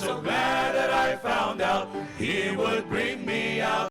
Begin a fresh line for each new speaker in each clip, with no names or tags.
so glad that I found out He would bring me out.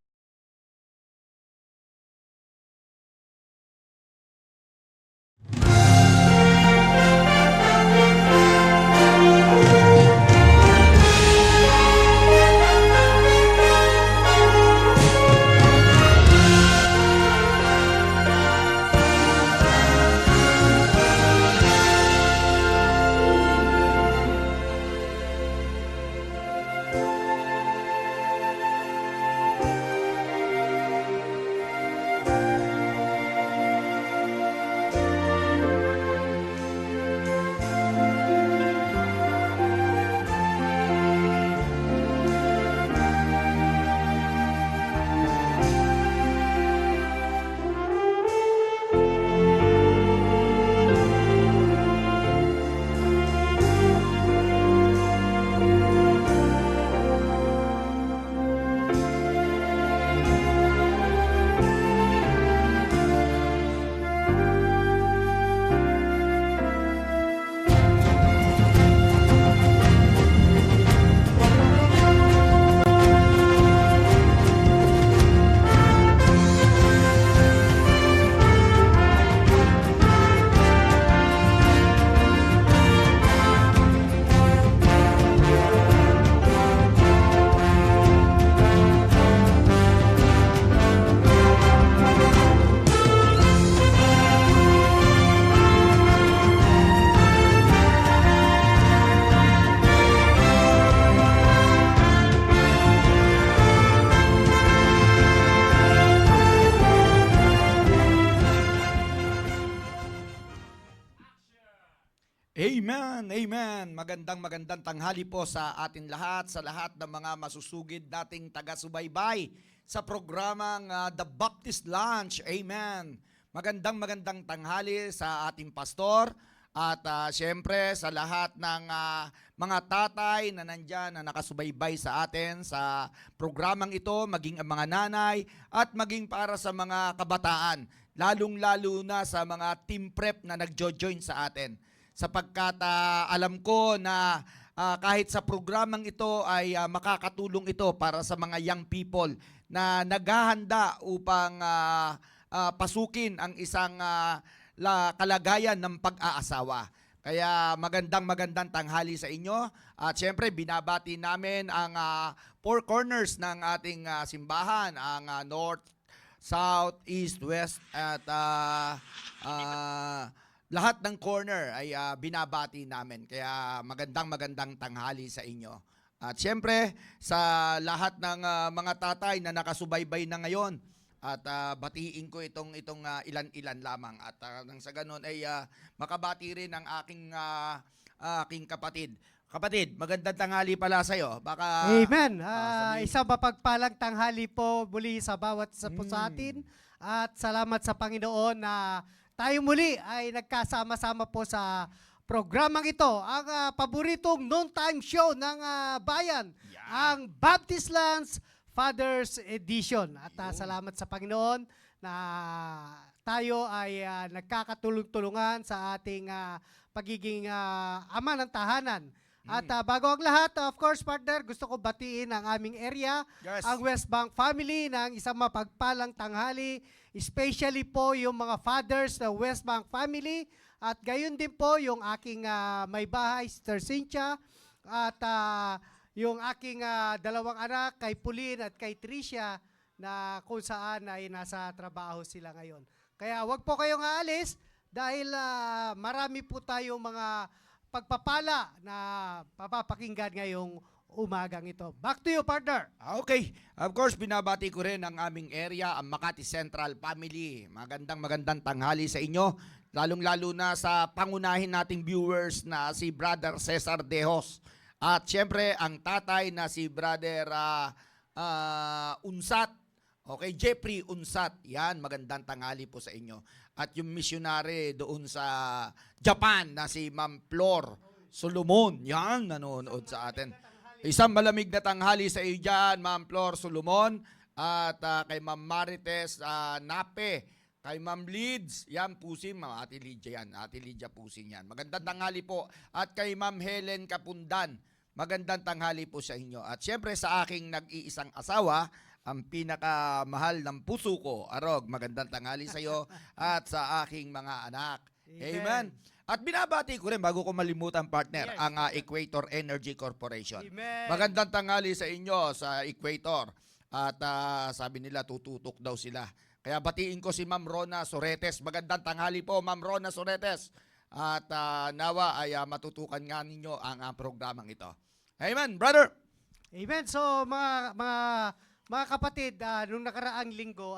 Amen, amen. Magandang tanghali po sa atin lahat, sa lahat ng mga masusugid nating taga-subaybay sa programang The Baptist Lunch. Amen. Magandang tanghali sa ating pastor at syempre sa lahat ng mga tatay na nandyan na nakasubaybay sa atin sa programang ito, maging ang mga nanay at maging para sa mga kabataan, lalong-lalo na sa mga team prep na nagjo-join sa atin. Sapagkat alam ko na kahit sa programang ito ay makakatulong ito para sa mga young people na naghahanda upang pasukin ang isang kalagayan ng pag-aasawa. Kaya magandang tanghali sa inyo. At syempre binabati namin ang four corners ng ating simbahan, ang north, south, east, west at lahat ng corner ay binabati namin. Kaya magandang tanghali sa inyo. At siyempre, sa lahat ng mga tatay na nakasubaybay na ngayon, at batiin ko itong ilan-ilan lamang. At nang sa ganun ay makabati rin ang aking kapatid. Kapatid, magandang tanghali pala sa'yo. Baka,
Amen.
sabihin-
Isang mapagpalang tanghali po muli sa bawat isa po sa atin. At salamat sa Panginoon na tayo muli ay nagkasama-sama po sa programang ito. Ang paboritong noontime show ng bayan, ang Baptist Lands Fathers Edition. At salamat sa Panginoon na tayo ay nagkakatulong-tulungan sa ating pagiging ama ng tahanan. At bago ang lahat, of course, partner, gusto ko batiin ang aming area,
Yes.
ang West Bank family ng isang mapagpalang tanghali, especially po yung mga fathers ng West Bank family, at gayon din po yung aking may bahay, Sister Cynthia, at yung aking dalawang anak, kay Pauline at kay Tricia, na kung saan ay nasa trabaho sila ngayon. Kaya wag po kayong aalis dahil marami po tayong mga pagpapala na papapakinggan ngayong umagang ito. Back to you, partner.
Okay. Of course, binabati ko rin ang aming area, ang Makati Central Family. Magandang tanghali sa inyo. Lalong-lalo na sa pangunahin nating viewers na si Brother Cesar Dejos. At syempre, ang tatay na si Brother Unsat. Okay, Jeffrey Unsat. Yan, magandang tanghali po sa inyo. At yung missionary doon sa Japan na si Ma'am Flor Solomon. Yan, nanonood sa atin. Isang malamig na tanghali sa iyo dyan, Ma'am Flor Solomon. At kay Ma'am Marites Nape. Kay Ma'am Lids, yan Pusin, Ate Lydia yan. Ate Lydia Pusin yan. Magandang tanghali po. At kay Ma'am Helen Kapundan. magandang tanghali po sa inyo. At syempre sa aking nag-iisang asawa, ang pinakamahal ng puso ko, Arog, magandang tanghali sa iyo at sa aking mga anak. Amen. At binabati ko rin, bago ko malimutan partner,
Yes.
ang Equator Energy Corporation.
Amen.
Magandang tanghali sa inyo sa Equator. At sabi nila tututok daw sila. Kaya batiin ko si Ma'am Rona Soretes. Magandang tanghali po, Ma'am Rona Soretes. At nawa ay matutukan nga ninyo ang programang ito. Amen, brother.
Amen. So mga kapatid, nung nakaraang linggo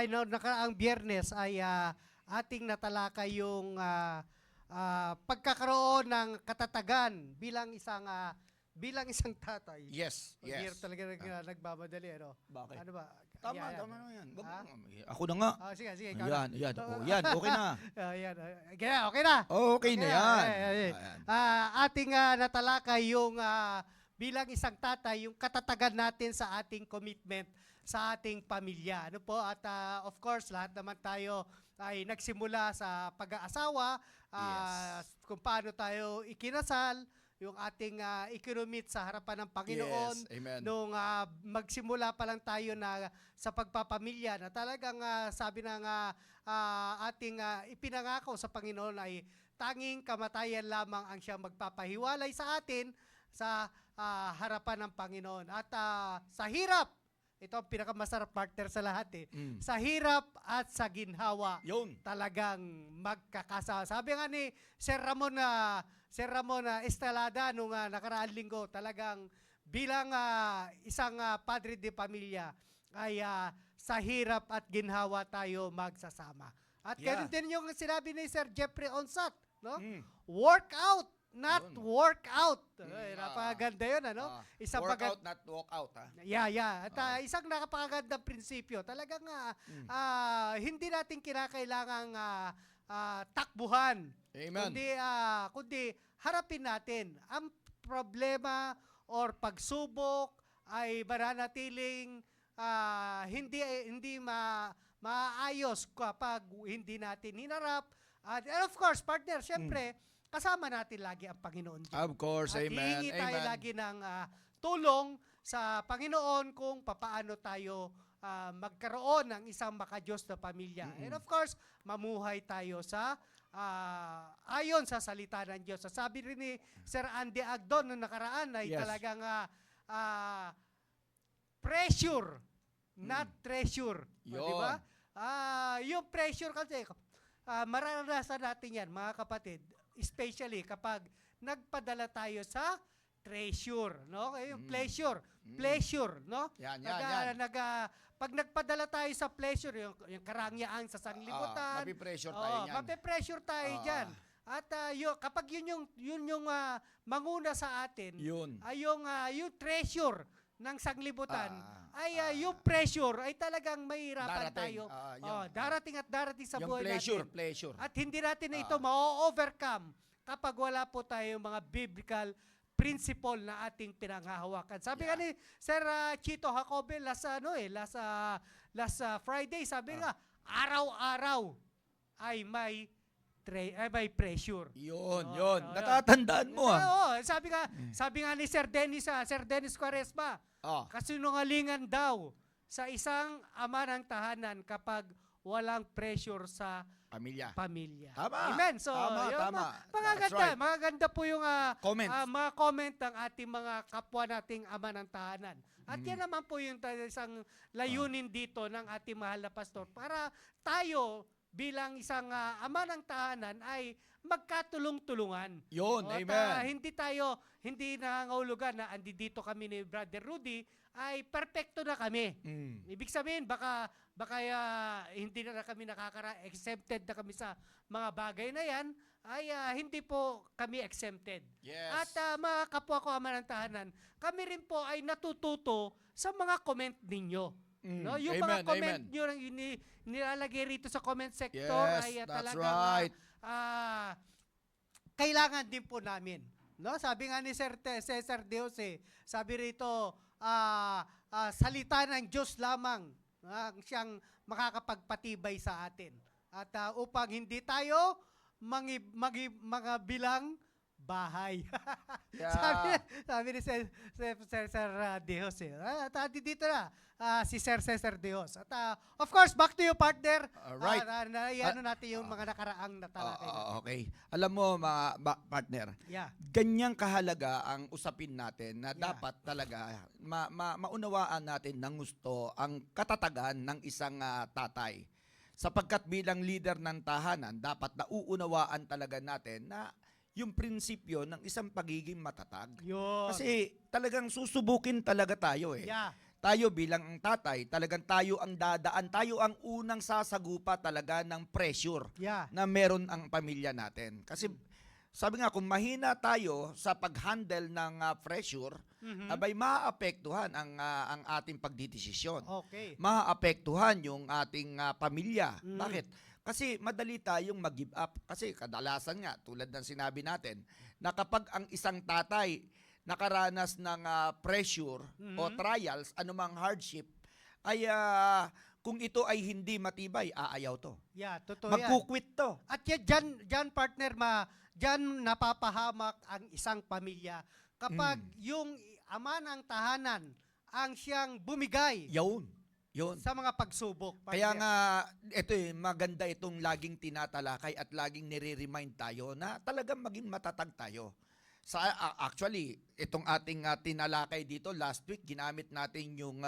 nung nakaraang Biyernes ay ating natalakay yung pagkakaroon ng katatagan bilang isang tatay.
Yes,
Pag-hirap
yes.
talaga nagmamadali, ano?
Bakit?
Ano ba?
Tama,
Ayan.
tama na yan. Wag
Ha?
mo- Ako na nga.
Sige, ikaw
Yan,
na.
yan. Oh, yan, okay na.
Ayan. Okay na.
Okay na yan.
Ayan.
Ayan.
Ating natalakay yung bilang isang tatay, yung katatagan natin sa ating commitment sa ating pamilya. Ano po? At of course, lahat naman tayo ay nagsimula sa pag-aasawa,
Yes.
kung paano tayo ikinasal, yung ating ikinomit sa harapan ng Panginoon.
Yes, amen.
Nung magsimula pa lang tayo na sa pagpapamilya na talagang sabi ng ating ipinangako sa Panginoon ay tanging kamatayan lamang ang siyang magpapahiwalay sa atin sa harapan ng Panginoon. At sa hirap, ito ang pinakamasarap partner sa lahat sa hirap at sa ginhawa,
Yun.
talagang magkakasama. Sabi nga ni Sir Ramon Estelada nung nakaraang linggo, talagang bilang isang padre de pamilya ay sa hirap at ginhawa tayo magsasama. At
Yeah.
ganun din yung sinabi ni Sir Jeffrey Onsat, no?
Mm.
Work out, not
Yun.
work out. Ay,
Mm,
napakaganda yun, ano? Isang
work
baga-
out, not walk out. Ha?
Yeah. At
Okay.
isang napakagandang prinsipyo. Talagang hindi natin kinakailangang takbuhan.
Amen.
Kundi harapin natin. Ang problema or pagsubok ay mananatiling hindi maayos kapag hindi natin hinarap. And of course, partner, syempre, kasama natin lagi ang Panginoon Diyos.
Of course,
At
amen.
hihingi tayo
Amen.
lagi ng tulong sa Panginoon kung papaano tayo magkaroon ng isang makadiyos na pamilya. And of course, mamuhay tayo sa ayon sa salita ng Diyos. Sabi rin ni Sir Andy Agdon noong nakaraan ay
Yes.
talagang pressure, not treasure. O, di ba? Yung pressure kasi, mararanasan natin yan, mga kapatid. Especially kapag nagpadala tayo sa treasure, no? Yung pleasure, no?
Yan.
Pag nagpadala tayo sa pleasure, yung karangyaan sa sanglibutan,
Mapipressure tayo niyan.
mape-pressure tayo dyan. At kapag yun yung manguna sa atin,
Yun.
ay yung treasure ng sanglibutan, yung pressure ay talagang mahirapan
Darating.
tayo.
Yun.
Darating at darating sa
Yung
buhay
pleasure,
natin.
pleasure.
At hindi natin na ito ma-overcome kapag wala po tayong mga biblical principle na ating pinanghahawakan. Sabi nga ni Sir Chito Jacobe last Friday, sabi nga, araw-araw ay may pressure.
Yun.
Yun.
Natatandaan mo
Sabi nga ni Sir Dennis Quaresma, kasinungalingan daw sa isang ama ng tahanan kapag walang pressure sa
Pamilya.
pamilya.
Tama.
Amen. So,
Tama. That's
Magaganda.
right.
Magaganda po yung
Comments.
mga comment ng ating mga kapwa nating ama ng tahanan. At yan naman po yung isang layunin dito ng ating mahal na pastor para tayo bilang isang ama ng tahanan ay magkatulong-tulungan.
Yun,
At,
amen.
hindi nangangahulugan na andi dito kami ni Brother Rudy ay perpekto na kami. Ibig sabihin baka hindi na kami exempted na kami sa mga bagay na yan, ay hindi po kami exempted.
Yes.
At mga kapwa ko ama ng tahanan, kami rin po ay natututo sa mga comment ninyo. No? Yung mga
Amen,
comment
amen.
nyo nilalagay rito sa comment sector
Yes,
ay
that's
talagang
right.
kailangan din po namin. No? Sabi nga ni Cesar Deose, sabi rito, salita ng Diyos lamang ang siyang makakapagpatibay sa atin. At upang hindi tayo mga bilang bahay.
Yeah.
sabi ni Sir Dejos eh. Dito na, si Sir Cesar Dejos. At of course, back to you, partner.
Alright.
Iano natin yung mga nakaraang natalakay.
Okay. Alam mo, partner,
Yeah.
ganyang kahalaga ang usapin natin na
Yeah.
dapat talaga maunawaan natin ng gusto ang katatagan ng isang tatay. Sapagkat bilang leader ng tahanan, dapat nauunawaan talaga natin na yung prinsipyo ng isang pagiging matatag.
Yun.
Kasi talagang susubukin talaga tayo eh.
Yeah.
Tayo bilang ang tatay, talagang tayo ang dadaan, tayo ang unang sasagupa talaga ng pressure
Yeah.
na meron ang pamilya natin. Kasi sabi nga, kung mahina tayo sa pag-handle ng pressure, abay maaapektuhan ang ating pagdidesisyon.
Okay.
Maaapektuhan yung ating pamilya. Bakit? Kasi madali tayong mag-give up. Kasi kadalasan nga, tulad ng sinabi natin, na kapag ang isang tatay nakaranas ng pressure o trials, anumang hardship, ay kung ito ay hindi matibay, aayaw to.
Yeah, totoo yan.
Magkukwit to.
At yan, dyan partner, dyan napapahamak ang isang pamilya kapag yung ama ng tahanan ang siyang bumigay
Yun. Yun.
sa mga pagsubok.
Kaya
partner.
nga, ito maganda itong laging tinatalakay at laging nire-remind tayo na talagang maging matatag tayo. Actually, itong ating tinalakay dito last week, ginamit natin yung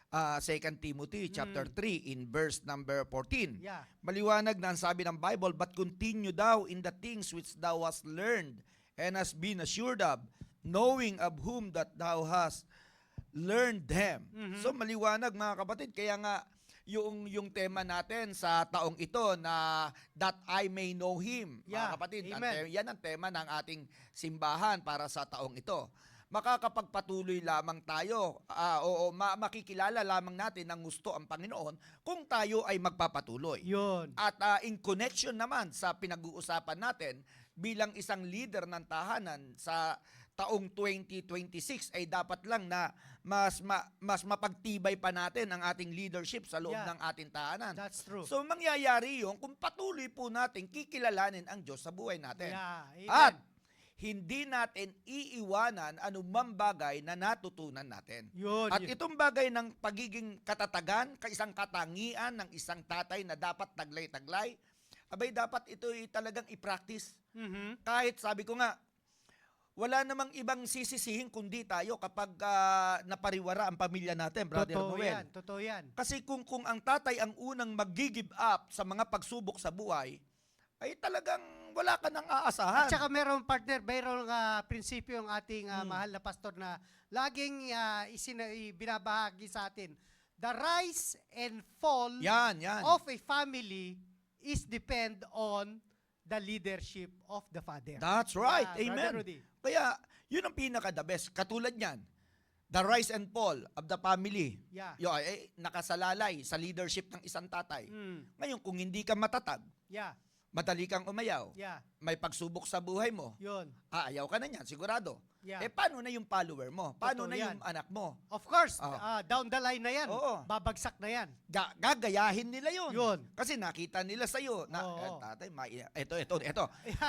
2 Timothy chapter 3 in verse number 14.
Yeah.
Maliwanag na ang sabi ng Bible, but continue thou in the things which thou hast learned and hast been assured of, knowing of whom that thou hast learned them. So maliwanag mga kapatid, kaya nga yung tema natin sa taong ito na that I may know Him.
Yeah.
Mga kapatid,
Amen.
yan ang tema ng ating simbahan para sa taong ito. Makakapagpatuloy lamang tayo o makikilala lamang natin ng gusto ang Panginoon kung tayo ay magpapatuloy.
Yun.
At in connection naman sa pinag-uusapan natin bilang isang leader ng tahanan sa taong 2026 ay dapat lang na mas mapagtibay pa natin ang ating leadership sa loob
Yeah.
ng ating tahanan.
That's true.
So mangyayari yun kung patuloy po natin kikilalanin ang Diyos sa buhay natin.
Yeah. Amen.
At hindi natin iiwanan anumang bagay na natutunan natin.
Yun.
At itong bagay ng pagiging katatagan, isang katangian ng isang tatay na dapat taglay-taglay, abay dapat ito talagang i-practice. Kahit sabi ko nga, wala namang ibang sisisihin kundi tayo kapag napariwara ang pamilya natin, Brother
Totoo
Noel.
yan. Totoo yan.
Kasi kung ang tatay ang unang mag-give up sa mga pagsubok sa buhay, ay talagang wala ka nang aasahan.
At saka mayroong prinsipyo yung ating mahal na pastor na laging binabahagi sa atin. The rise and fall
Yan.
of a family is depend on the leadership of the father.
That's right.
Yeah,
Amen.
Brother Rudy.
Kaya, yun ang pinaka-the best. Katulad niyan, the rise and fall of the family.
Yeah.
Nakasalalay sa leadership ng isang tatay.
Mm.
Ngayon, kung hindi ka matatag,
Yeah.
madali kang umayaw,
Yeah.
may pagsubok sa buhay mo,
Yun.
aayaw ka na niyan, sigurado.
Yeah.
Paano na yung follower mo? Paano
Totoo
na
yan.
yung anak mo?
Of course,
Oh.
down the line na yan.
Oo.
Babagsak na yan.
Gagayahin nila yun.
Yun.
Kasi nakita nila sa'yo na,
Oo.
tatay, ito.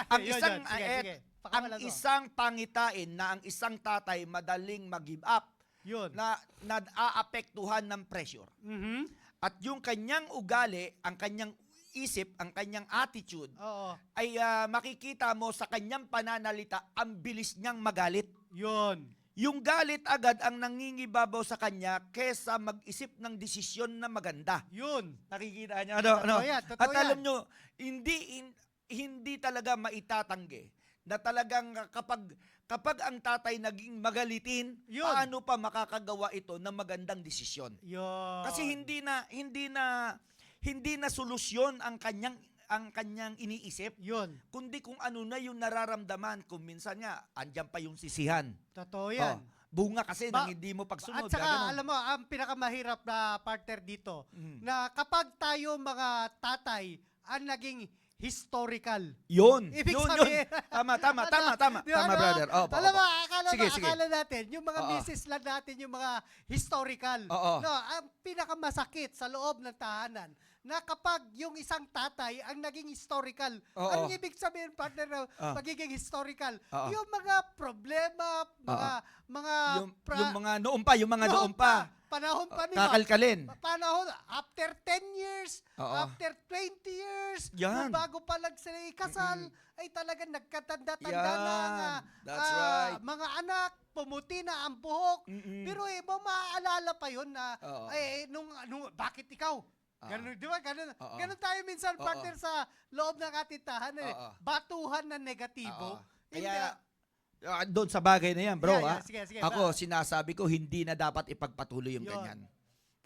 Ang
Yun,
isang,
yun. Sige.
ang
Pakamalan mo.
isang pangitain na ang isang tatay madaling mag-give up,
Yun.
na naaapektuhan ng pressure.
Mhm.
At yung kanyang ugali, ang kanyang isip, ang kanyang attitude,
Oo.
ay makikita mo sa kanyang pananalita, ang bilis niyang magalit.
Yun.
Yung galit agad ang nangingibabaw sa kanya kesa mag-isip ng desisyon na maganda.
Yun.
Nakikita niyo?
Totoo yan, totoo
At alam
yan.
nyo, hindi talaga maitatanggi na talagang kapag ang tatay naging magalitin,
Yun.
paano pa makakagawa ito ng magandang desisyon?
Yun.
Kasi hindi na solusyon ang kanyang iniisip,
Yun.
kundi kung ano na yung nararamdaman. Kung minsan nga, andyan pa yung sisihan.
Totoo yan.
Bunga kasi
Ba-
nang hindi mo pagsunod.
At saka,
gaganon.
alam mo, ang pinakamahirap na partner dito,
Mhm.
na kapag tayo mga tatay ang naging historical.
Yun.
Ibig
yun.
sabihin-
Tama,
Di ba,
tama,
ano?
brother. Opo,
Alam mo,
opo. Sige.
akala natin, yung mga
Oo.
misis lang natin, yung mga historical.
Oo.
No, ang pinakamasakit sa loob ng tahanan, na kapag yung isang tatay ang naging historical,
Oo.
anong ibig sabihin, partner, na pagiging historical?
Oo.
Yung mga problema,
Yung mga noon pa, noon pa.
Panahon pa nila.
Kakalkalin.
Panahon, after 10 years,
Oo.
after 20 years,
Yan.
kung bago pa lang sila ikasal, ay talagang nagkatanda-tanda
Yan.
na nga.
That's right.
Mga anak, pumuti na ang buhok.
Mm-mm.
Pero maaalala pa yun na,
Oo.
nung, bakit ikaw? Ganun, di ba? Ganun,
Oo.
ganun tayo minsan,
Oo.
partner, sa loob ng ating tahanan.
Oo.
Batuhan na negatibo.
Oo.
Hindi-
Kaya, doon sa bagay na yan, bro,
Yeah, yeah, sige,
ako, sinasabi ko, hindi na dapat ipagpatuloy yung
Yun.
ganyan.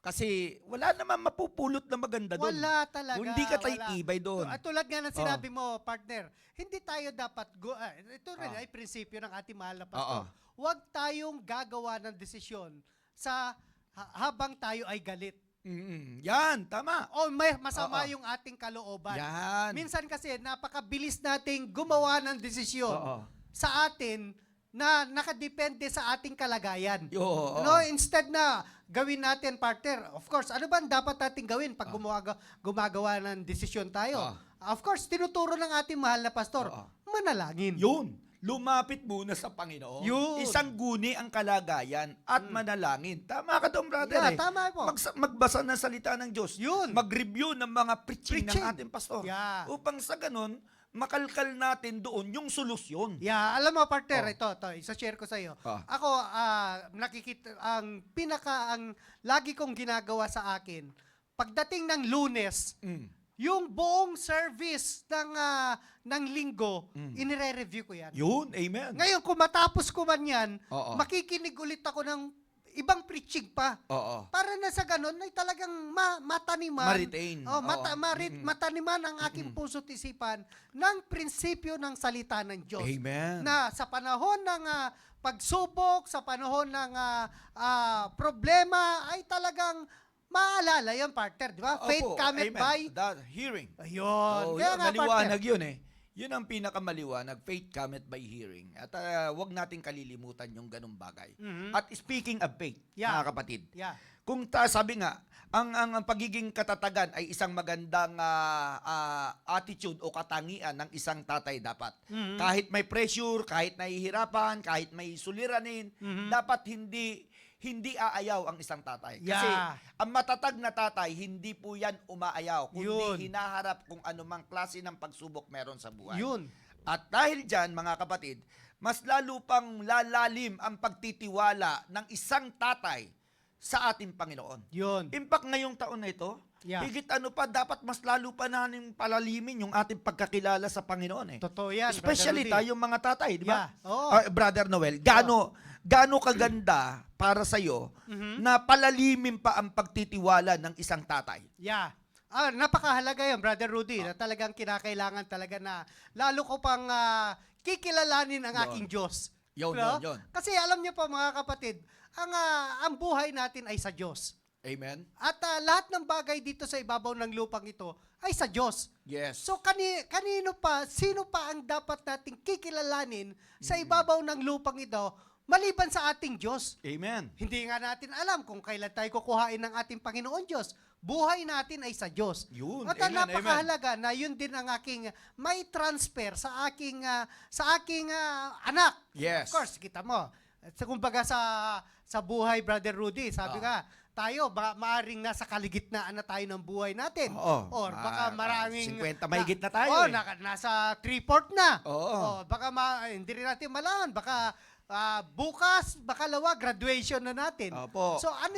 Kasi, wala naman mapupulot na maganda doon.
Wala talaga.
Kung hindi ka
wala.
tibay doon.
At tulad nga ng sinabi mo, partner, hindi tayo dapat, ito rin ay prinsipyo ng ating mahal na pastor. Huwag tayong gagawa ng desisyon sa habang tayo ay galit.
Yan, tama.
O may masama
Oo.
yung ating kalooban.
Yan.
Minsan kasi napakabilis nating gumawa ng desisyon
Oo.
sa atin na nakadepende sa ating kalagayan.
Oo.
No, instead na gawin natin, partner, of course, ano ba ang dapat natin gawin pag gumagawa ng desisyon tayo? Of course, tinuturo ng ating mahal na pastor, manalangin.
Yun. Lumapit muna sa Panginoon.
Yun.
Isang guni ang kalagayan at manalangin. Tama ka doon, brother.
Yeah, tama po.
Magbasa ng salita ng Diyos.
Yun.
Mag-review ng mga preaching
Preaching.
ng ating pastor.
Yeah.
Upang sa ganun, makalkal natin doon yung solusyon.
Yeah, alam mo, partner, ito, isa-share ko sa iyo. Ako, nakikita, ang lagi kong ginagawa sa akin, pagdating ng Lunes, yung buong service ng linggo, inire-review ko yan.
Yun, amen.
Ngayon, kung matapos ko man yan,
Oo.
makikinig ulit ako ng ibang preaching pa.
Oo.
Para na sa ganun, ay talagang mataniman.
Ma-retain.
Oh,
Oo.
mataniman ang aking puso't isipan ng prinsipyo ng salita ng Diyos.
Amen.
Na sa panahon ng pagsubok, sa panahon ng problema, ay talagang maalala yan, partner. Di ba? Faith
Opo,
cometh
amen.
by...
That hearing.
Ayun.
Oh,
Kaya
yun,
nga,
maliwanag
partner.
yun eh. Yun ang pinakamaliwanag, faith cometh by hearing. At wag nating kalilimutan yung ganung bagay. At speaking of faith,
Yeah.
mga kapatid,
Yeah.
kung sabi nga, ang pagiging katatagan ay isang magandang attitude o katangian ng isang tatay dapat. Kahit may pressure, kahit nahihirapan, kahit may suliranin, dapat hindi aayaw ang isang tatay. Kasi
Yeah.
ang matatag na tatay, hindi po yan umaayaw, kundi
Yun.
hinaharap kung anumang klase ng pagsubok meron sa buhay.
Yun.
At dahil dyan, mga kapatid, mas lalo pang lalalim ang pagtitiwala ng isang tatay sa ating Panginoon.
Yun.
Impact ngayong taon na ito,
Yeah.
higit ano pa, dapat mas lalo pa natin palalimin yung ating pagkakilala sa Panginoon.
Totoo yan,
Especially
Brother Rudy.
tayong mga tatay, di ba?
Yeah. Oo.
Brother Noel, gaano kaganda para sa'yo na palalimin pa ang pagtitiwala ng isang tatay?
Yeah. Napakahalaga yan, Brother Rudy, na talagang kinakailangan talaga na lalo ko pang kikilalanin ang
Yun.
aking Diyos.
Yun,
No?
yun.
Kasi alam niyo po, mga kapatid, ang buhay natin ay sa Diyos.
Amen?
At lahat ng bagay dito sa ibabaw ng lupang ito ay sa Diyos.
Yes.
So sino pa ang dapat nating kikilalanin sa ibabaw ng lupang ito maliban sa ating Diyos?
Amen.
Hindi nga natin alam kung kailan tayo kukuhain ng ating Panginoon Diyos. Buhay natin ay sa Diyos.
Yun.
At
Amen,
napakahalaga na yun din ang aking may transfer sa aking anak.
Yes.
Of course, kita mo. So, kumbaga sa buhay, Brother Rudy, sabi nga, tayo, maaring nasa kaligitnaan na tayo ng buhay natin.
Oo.
Or baka maraming...
50 mahigit na tayo
Oh,
eh.
nasa 3/4 na.
Oo.
Baka hindi rin natin malaman. Baka bukas, bakalawa, graduation na natin.
Opo.
So ano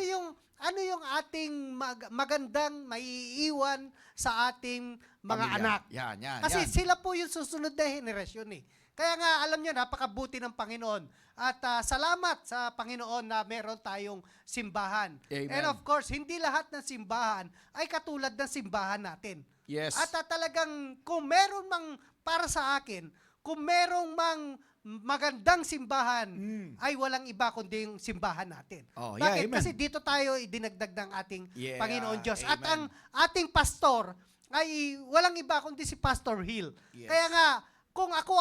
yung ating magandang maiiwan sa ating mga
Pamilya.
anak?
Yan.
Kasi sila po yung susunod na henerasyon eh. Kaya nga, alam nyo, napakabuti ng Panginoon. At salamat sa Panginoon na meron tayong simbahan.
Amen.
And of course, hindi lahat ng simbahan ay katulad ng simbahan natin.
Yes.
At talagang, kung meron mang, para sa akin, kung merong mang magandang simbahan, ay walang iba kundi yung simbahan natin.
Oh, yeah,
Bakit?
amen.
Kasi dito tayo idinagdag ng ating
Yeah,
Panginoon Diyos. At
amen.
ang ating pastor ay walang iba kundi si Pastor Hill.
Yes.
Kaya nga, kung ako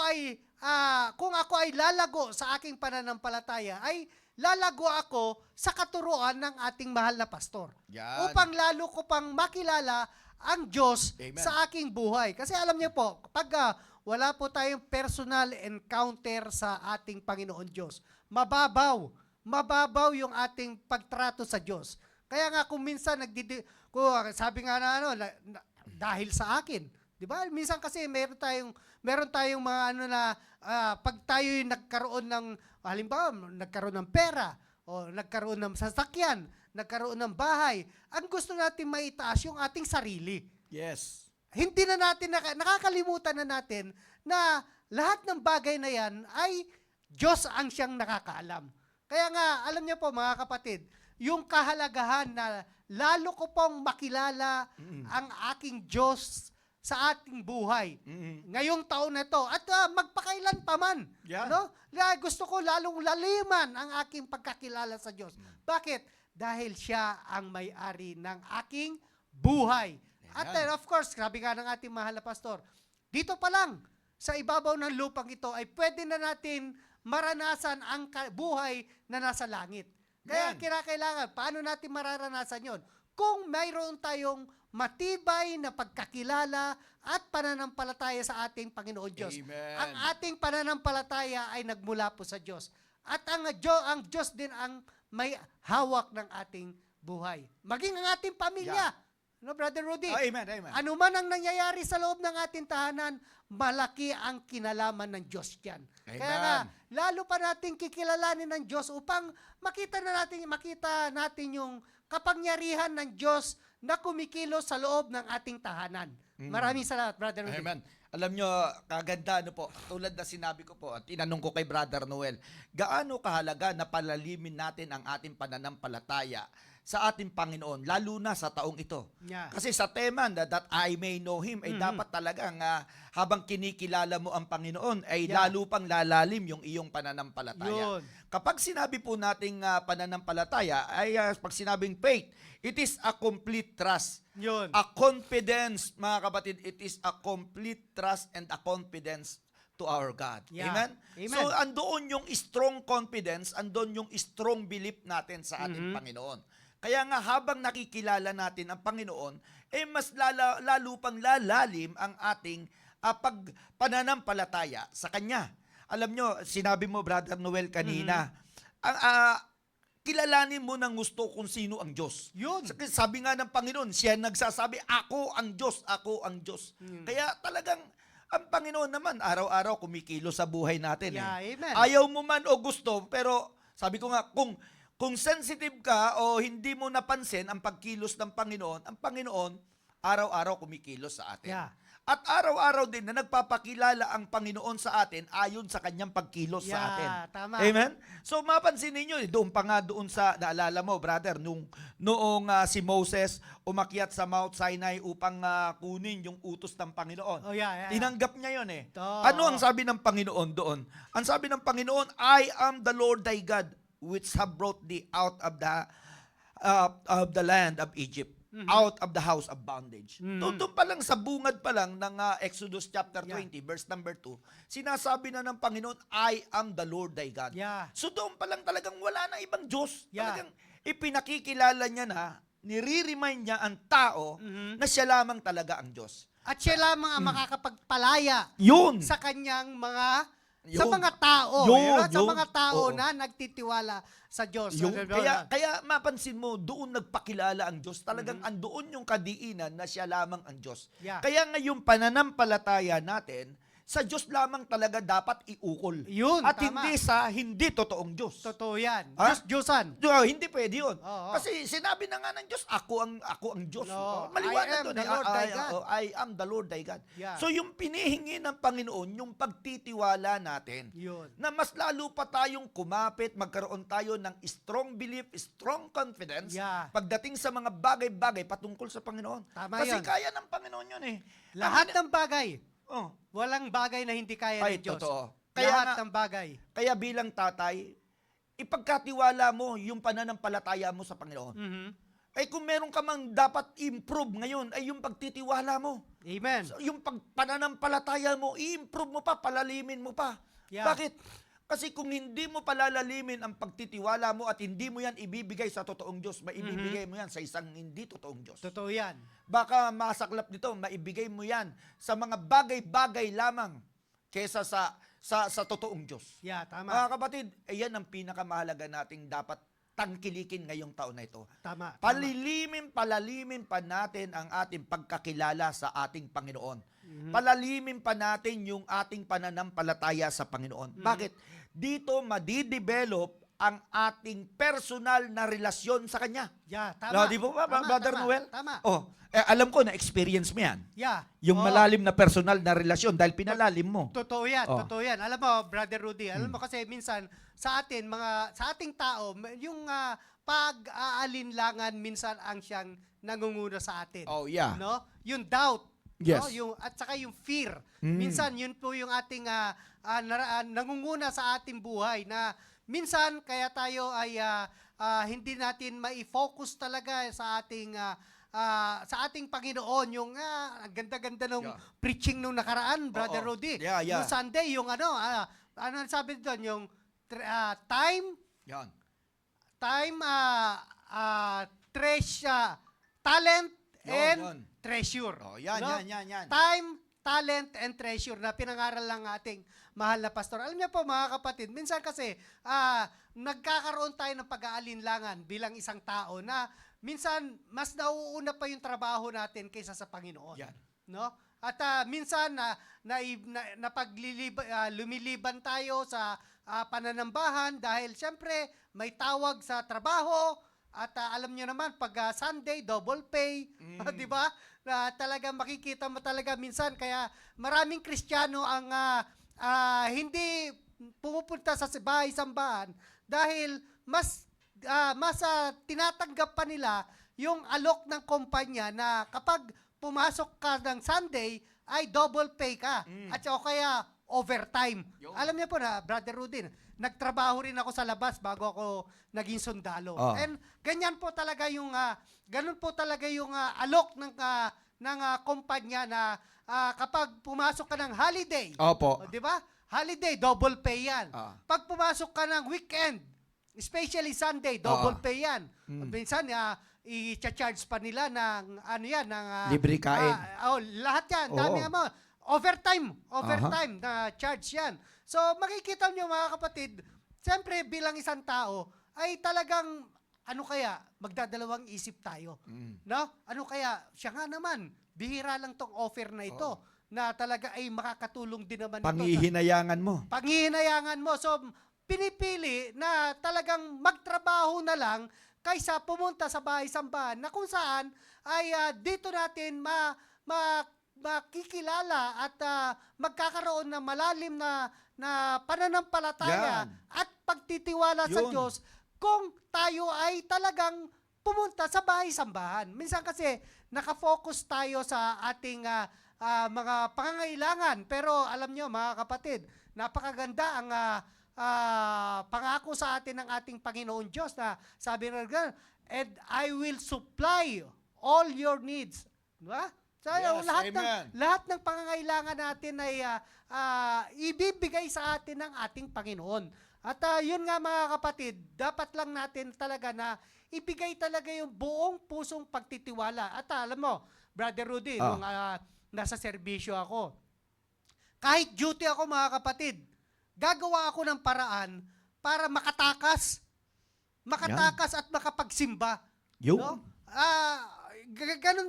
ay lalago sa aking pananampalataya, ay lalago ako sa katuruan ng ating mahal na pastor.
Yan.
Upang lalo ko pang makilala ang Diyos
Amen.
sa aking buhay. Kasi alam niyo po, pag wala po tayong personal encounter sa ating Panginoon Diyos, mababaw yung ating pagtrato sa Diyos. Kaya nga kung minsan sabi nga dahil sa akin, 'di ba? Minsan kasi meron tayong mga pag tayo nagkaroon ng halimbawa, nagkaroon ng pera o nagkaroon ng sasakyan, nagkaroon ng bahay, ang gusto natin maitaas yung ating sarili.
Yes.
Hindi na natin nakakalimutan na natin na lahat ng bagay na 'yan ay Diyos ang siyang nakakaalam. Kaya nga, alam niyo po mga kapatid, yung kahalagahan na lalo ko pong makilala ang aking Diyos sa ating buhay. Ngayong taon na ito. At magpakailan pa man.
Yeah.
No? Gusto ko lalong laliman ang aking pagkakilala sa Diyos. Bakit? Dahil siya ang may-ari ng aking buhay. At
Ayan.
of course, grabe nga ng ating mahal na pastor, dito pa lang, sa ibabaw ng lupang ito, ay pwede na natin maranasan ang buhay na nasa langit. Kaya
Yan.
kinakailangan, paano natin mararanasan yon? Kung mayroon tayong matibay na pagkakilala at pananampalataya sa ating Panginoon Diyos.
Amen.
Ang ating pananampalataya ay nagmula po sa Diyos. At ang Diyos din ang may hawak ng ating buhay. Maging ang ating pamilya. No, Brother Rudy?
Oh, amen, amen.
Ano man ang nangyayari sa loob ng ating tahanan, malaki ang kinalaman ng Diyos yan.
Amen.
Kaya nga, lalo pa natin kikilalanin ng Diyos upang makita natin yung kapangyarihan ng Diyos na kumikilos sa loob ng ating tahanan. Maraming salamat, Brother Rudy.
Amen. Alam nyo, kaganda po, tulad na sinabi ko po, at tinanong ko kay Brother Noel, gaano kahalaga na palalimin natin ang ating pananampalataya sa ating Panginoon, lalo na sa taong ito.
Yeah.
Kasi sa tema na that I may know Him, ay dapat talagang habang kinikilala mo ang Panginoon, ay
Yeah.
lalo pang lalalim yung iyong pananampalataya.
Yun.
Kapag sinabi po nating pananampalataya, ay pag sinabing faith, it is a complete trust.
Yun.
A confidence, mga kapatid, it is a complete trust and a confidence to our God.
Yeah.
Amen?
Amen.
So, andoon yung strong confidence, andoon yung strong belief natin sa ating Panginoon. Kaya nga, habang nakikilala natin ang Panginoon, mas lalo pang lalalim ang ating pananampalataya sa Kanya. Alam nyo, sinabi mo, Brother Noel, kanina, kilalanin mo ng gusto kung sino ang Diyos.
Yun.
Sabi nga ng Panginoon, siya nagsasabi, ako ang Diyos, ako ang Diyos. Kaya talagang, ang Panginoon naman, araw-araw kumikilos sa buhay natin.
Yeah, amen.
Ayaw mo man o gusto, pero sabi ko nga, kung sensitive ka o hindi mo napansin ang pagkilos ng Panginoon, ang Panginoon, araw-araw kumikilos sa atin.
Yeah.
At araw-araw din na nagpapakilala ang Panginoon sa atin ayon sa kanyang pagkilos sa atin.
Tama.
Amen? So mapansin ninyo, doon pa nga doon sa, naalala mo brother, noong si Moses umakyat sa Mount Sinai upang kunin yung utos ng Panginoon.
Oh, yeah.
Tinanggap niya yun eh.
To.
Ano ang sabi ng Panginoon doon? Ang sabi ng Panginoon, I am the Lord thy God, which have brought thee out of the land of Egypt, out of the house of bondage. Doon pa lang, sa bungad pa lang ng Exodus chapter 20, verse number 2, sinasabi na ng Panginoon, I am the Lord thy God.
Yeah.
So doon pa lang talagang wala na ibang Diyos.
Yeah.
Talagang ipinakikilala niya na, nire-remind niya ang tao na siya lamang talaga ang Diyos.
At siya lamang ang makakapagpalaya
Yun!
sa kanyang sa
Yun.
mga tao.
Yun,
Sa
yun.
mga tao
Oo.
na nagtitiwala sa Diyos.
Kaya mapansin mo, doon nagpakilala ang Diyos. Talagang andoon yung kadiinan na siya lamang ang Diyos.
Yeah.
Kaya ngayong pananampalataya natin, sa Diyos lamang talaga dapat iukol.
Yun,
At
tama.
hindi sa hindi totoong Diyos.
Totoo yan.
Ha?
Diyosan.
Hindi pwede yun.
Oo.
Kasi sinabi na nga ng Diyos, ako ang Diyos.
No,
Maliwanag
I am
doon.
the Lord thy God.
I am the Lord thy God.
Yeah.
So yung pinihingi ng Panginoon, yung pagtitiwala natin,
Yun.
na mas lalo pa tayong kumapit, magkaroon tayo ng strong belief, strong confidence,
Yeah.
pagdating sa mga bagay-bagay patungkol sa Panginoon.
Tama
Kasi
yun.
kaya ng Panginoon yun eh.
Lahat ng bagay.
Oh,
Walang bagay na hindi kaya
ay,
ng Diyos.
totoo.
Lahat
Kaya
ng bagay.
Kaya bilang tatay, ipagkatiwala mo yung pananampalataya mo sa Panginoon. Ay kung meron ka mang dapat improve ngayon, ay yung pagtitiwala mo.
Amen.
So, yung pananampalataya mo, i-improve mo pa, palalimin mo pa.
Yeah.
Bakit? Kasi kung hindi mo palalalimin ang pagtitiwala mo at hindi mo yan ibibigay sa totoong Diyos, maibibigay mo yan sa isang hindi totoong Diyos.
Totoo yan.
Baka masaklap nito, maibigay mo yan sa mga bagay-bagay lamang kesa sa totoong Diyos.
Yeah, tama.
Mga kapatid, yan ang pinakamahalaga nating dapat tangkilikin ngayong taon na ito.
Tama.
Palalimin pa natin ang ating pagkakilala sa ating Panginoon. Palalimin pa natin yung ating pananampalataya sa Panginoon. Bakit? Dito madidevelop ang ating personal na relasyon sa Kanya.
Yeah,
No,
tama.
di ba,
Tama,
Brother
tama,
Noel?
Tama.
Oh, alam ko na experience mo yan.
Yeah.
Yung
Oo.
malalim na personal na relasyon dahil pinalalim mo.
Totoo yan,
Oh.
totoo yan. Alam mo, Brother Rudy, alam mo kasi minsan sa atin, sa ating tao, yung pag-aalinlangan minsan ang siyang nangunguna sa atin.
Oh, yeah.
No? Yung doubt.
Yes.
No? At saka yung fear. Minsan, yun po yung ating nangunguna sa ating buhay na minsan kaya tayo ay hindi natin mai-focus talaga sa ating Panginoon. Yung ang ganda-ganda nung
Yeah.
preaching nung nakaraan, Brother
Oo.
Rudy.
Yeah, yeah.
Yung Sunday, yung ano sabi doon, yung time,
Yan.
talent, and
Yun.
treasure.
Oh, yan,
No?
yan.
Time, talent, and treasure na pinangaral lang ating mahal na pastor. Alam niyo po mga kapatid, minsan kasi nagkakaroon tayo ng pag-aalinlangan bilang isang tao na minsan mas nauuna pa yung trabaho natin kaysa sa Panginoon.
Yan.
No? At minsan lumiliban tayo sa pananambahan dahil siyempre may tawag sa trabaho at alam niyo naman pag Sunday double pay, 'di ba? Na talaga makikita mo talaga minsan kaya maraming Kristiyano ang hindi pumupunta sa bahay-sambahan dahil mas tinatanggap pa nila yung alok ng kumpanya na kapag pumasok ka ng Sunday, ay double pay ka. At o kaya overtime.
Yo.
Alam niyo po na, Brother Rudin, nagtrabaho rin ako sa labas bago ako naging sundalo.
Oh.
And ganyan po talaga yung, ganun po talaga yung alok ng kumpanya na kapag pumasok ka ng holiday,
Opo.
o, di ba? Holiday, double pay yan. Pag pumasok ka ng weekend, especially Sunday, double pay yan. Minsan, i-charge pa nila ng
Libre kain.
lahat yan.
Oo.
Dami mo. Overtime na charge yan. So, makikita nyo mga kapatid, siyempre bilang isang tao, ay talagang, magdadalawang isip tayo. No? Ano kaya, siya nga naman, bihira lang tong offer na ito, na talaga ay makakatulong din naman ito.
Panghihinayangan mo.
Panghihinayangan mo. So, pinipili na talagang magtrabaho na lang kaysa pumunta sa bahay-sambahan na kung saan ay dito natin makikilala at magkakaroon ng malalim na pananampalataya
Yan.
at pagtitiwala sa
Yun.
Diyos kung tayo ay talagang pumunta sa bahay-sambahan. Minsan kasi nakafocus tayo sa ating mga pangangailangan. Pero alam nyo mga kapatid, napakaganda ang pangako sa atin ng ating Panginoon Diyos na sabi nga, and I will supply all your needs. Diba? So,
Yes,
lahat ng pangangailangan natin ay ibibigay sa atin ng ating Panginoon. At yun nga mga kapatid, dapat lang natin talaga na ibigay talaga yung buong pusong pagtitiwala. At alam mo, Brother Rudy, nung nasa serbisyo ako, kahit duty ako mga kapatid, gagawa ako ng paraan para makatakas at makapagsimba.
Yun.
No?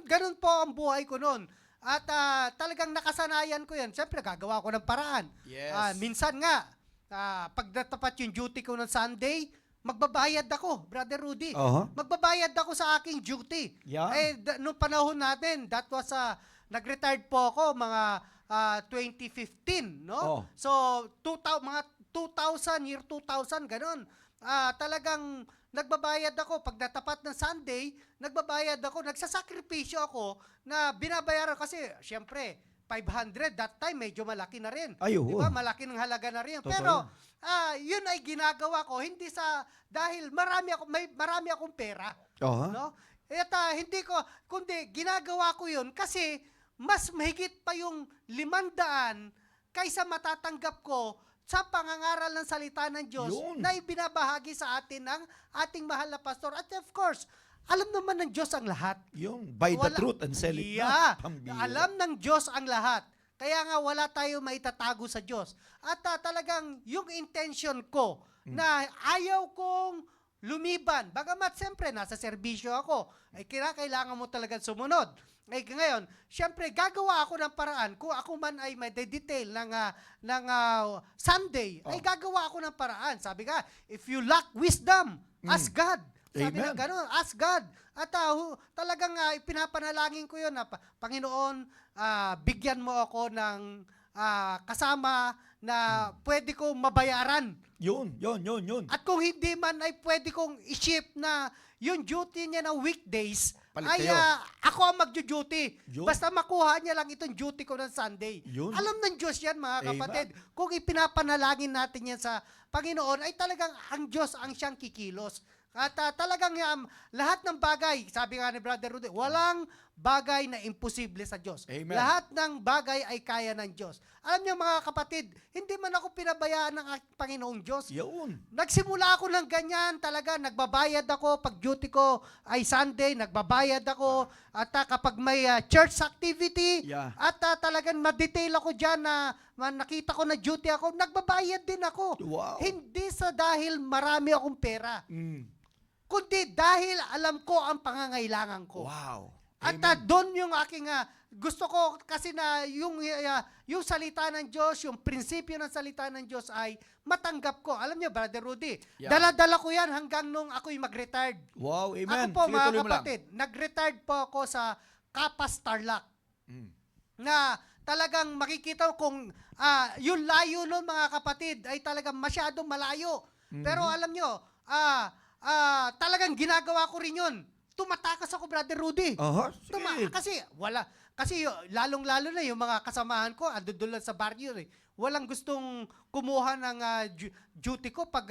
Ganun po ang buhay ko noon. At talagang nakasanayan ko yan. Siyempre, gagawa ko ng paraan.
Yes.
Minsan nga, pag natapat yung duty ko ng Sunday, magbabayad ako, Brother Rudy. Magbabayad ako sa aking duty.
Yan.
Noong panahon natin, that was, nag-retired po ako mga 2015, no? So, mga 2000, year 2000, ganun. Talagang nagbabayad ako. Pag natapat ng Sunday, nagbabayad ako. Nagsasakripisyo ako na binabayaran kasi, syempre, 500, that time, medyo malaki na rin.
Ay, oo.
Diba? Malaki ng halaga na rin.
Totoo
Pero, yun ay ginagawa ko, hindi dahil marami akong pera. No? At kundi ginagawa ko yun kasi mas mahigit pa yung 500 kaysa matatanggap ko sa pangangaral ng salita ng Diyos
Yun.
na ibinabahagi sa atin ng ating mahal na pastor. At of course, alam naman ng Diyos ang lahat.
Yung by the
Wala-
truth and sell it
Yeah.
not. Pambira.
Alam ng Diyos ang lahat. Kaya nga wala tayo maitatago sa Diyos. At talagang yung intention ko na ayaw kong lumiban. Bagamat siyempre nasa serbisyo ako, ay kailangan mo talagang sumunod. Ay ngayon, siyempre gagawa ako ng paraan. Kung ako man ay may detail ng Sunday, ay gagawa ako ng paraan. Sabi nga, if you lack wisdom, ask God. Sabi
Amen.
na gano'n, ask God. At talagang pinapanalangin ko yun na, Panginoon, bigyan mo ako ng kasama na pwede kong mabayaran.
Yun.
At kung hindi man ay pwede kong i-ship na yung duty niya ng weekdays,
Palit
ay
kayo.
ako ang mag-duty.
Yun.
Basta makuha niya lang itong duty ko ng Sunday.
Yun.
Alam ng Diyos yan, mga
Amen.
kapatid. Kung ipinapanalangin natin yan sa Panginoon, ay talagang ang Diyos ang siyang kikilos. At talagang lahat ng bagay, sabi nga ni Brother Rudy, walang bagay na imposible sa Diyos.
Amen.
Lahat ng bagay ay kaya ng Diyos. Alam niyo mga kapatid, hindi man ako pinabayaan ng aking Panginoong Diyos.
Yun.
Nagsimula ako ng ganyan talaga, nagbabayad ako pag duty ko ay Sunday, nagbabayad ako at kapag may church activity
Yeah.
at talagang ma-detail ako diyan na nakita ko na duty ako, nagbabayad din ako.
Wow.
Hindi sa dahil marami akong pera, kundi dahil alam ko ang pangangailangan ko.
Wow.
At
Amen.
doon yung aking gusto ko kasi na yung salita ng Diyos, yung prinsipyo ng salita ng Diyos ay matanggap ko. Alam niyo, Brother Rudy,
Yeah.
dala-dala ko yan hanggang nung ako'y mag-retired.
Wow, amen.
Ako po,
Sige,
mga
tuloy mo lang.
kapatid, nag-retired po ako sa Kapas Tarlac
Mm.
na talagang makikita ko kung yung layo nun, mga kapatid, ay talagang masyadong malayo. Pero alam nyo, talagang ginagawa ko rin yun. Tumatakas ako, Brother Rudy.
Aha, sige.
Kasi lalong-lalo na yung mga kasamahan ko, andun lang sa barrio eh. Walang gustong kumuha ng duty ko pag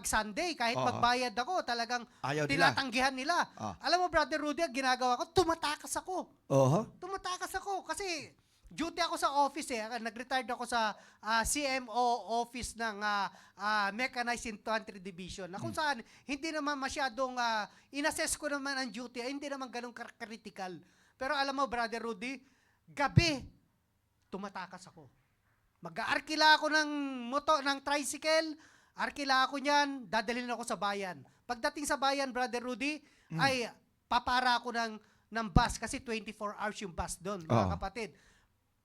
Sunday, kahit
Oo.
magbayad ako, talagang
Ayaw nila.
tinatanggihan nila.
Ah.
Alam mo, Brother Rudy, ang ginagawa ko, tumatakas ako.
Aha.
Tumatakas ako kasi duty ako sa office eh. Nag-retired ako sa CMO office ng Mechanized Infantry Division. Na kung saan, hindi naman masyadong, inassess ko naman ang duty, hindi naman ganun critical. Pero alam mo, Brother Rudy, gabi, tumatakas ako. Mag-aarkila ako ng tricycle, arkila ako niyan, dadalhin ako sa bayan. Pagdating sa bayan, Brother Rudy, ay papara ako ng bus kasi 24 hours yung bus doon, mga
Oo.
kapatid.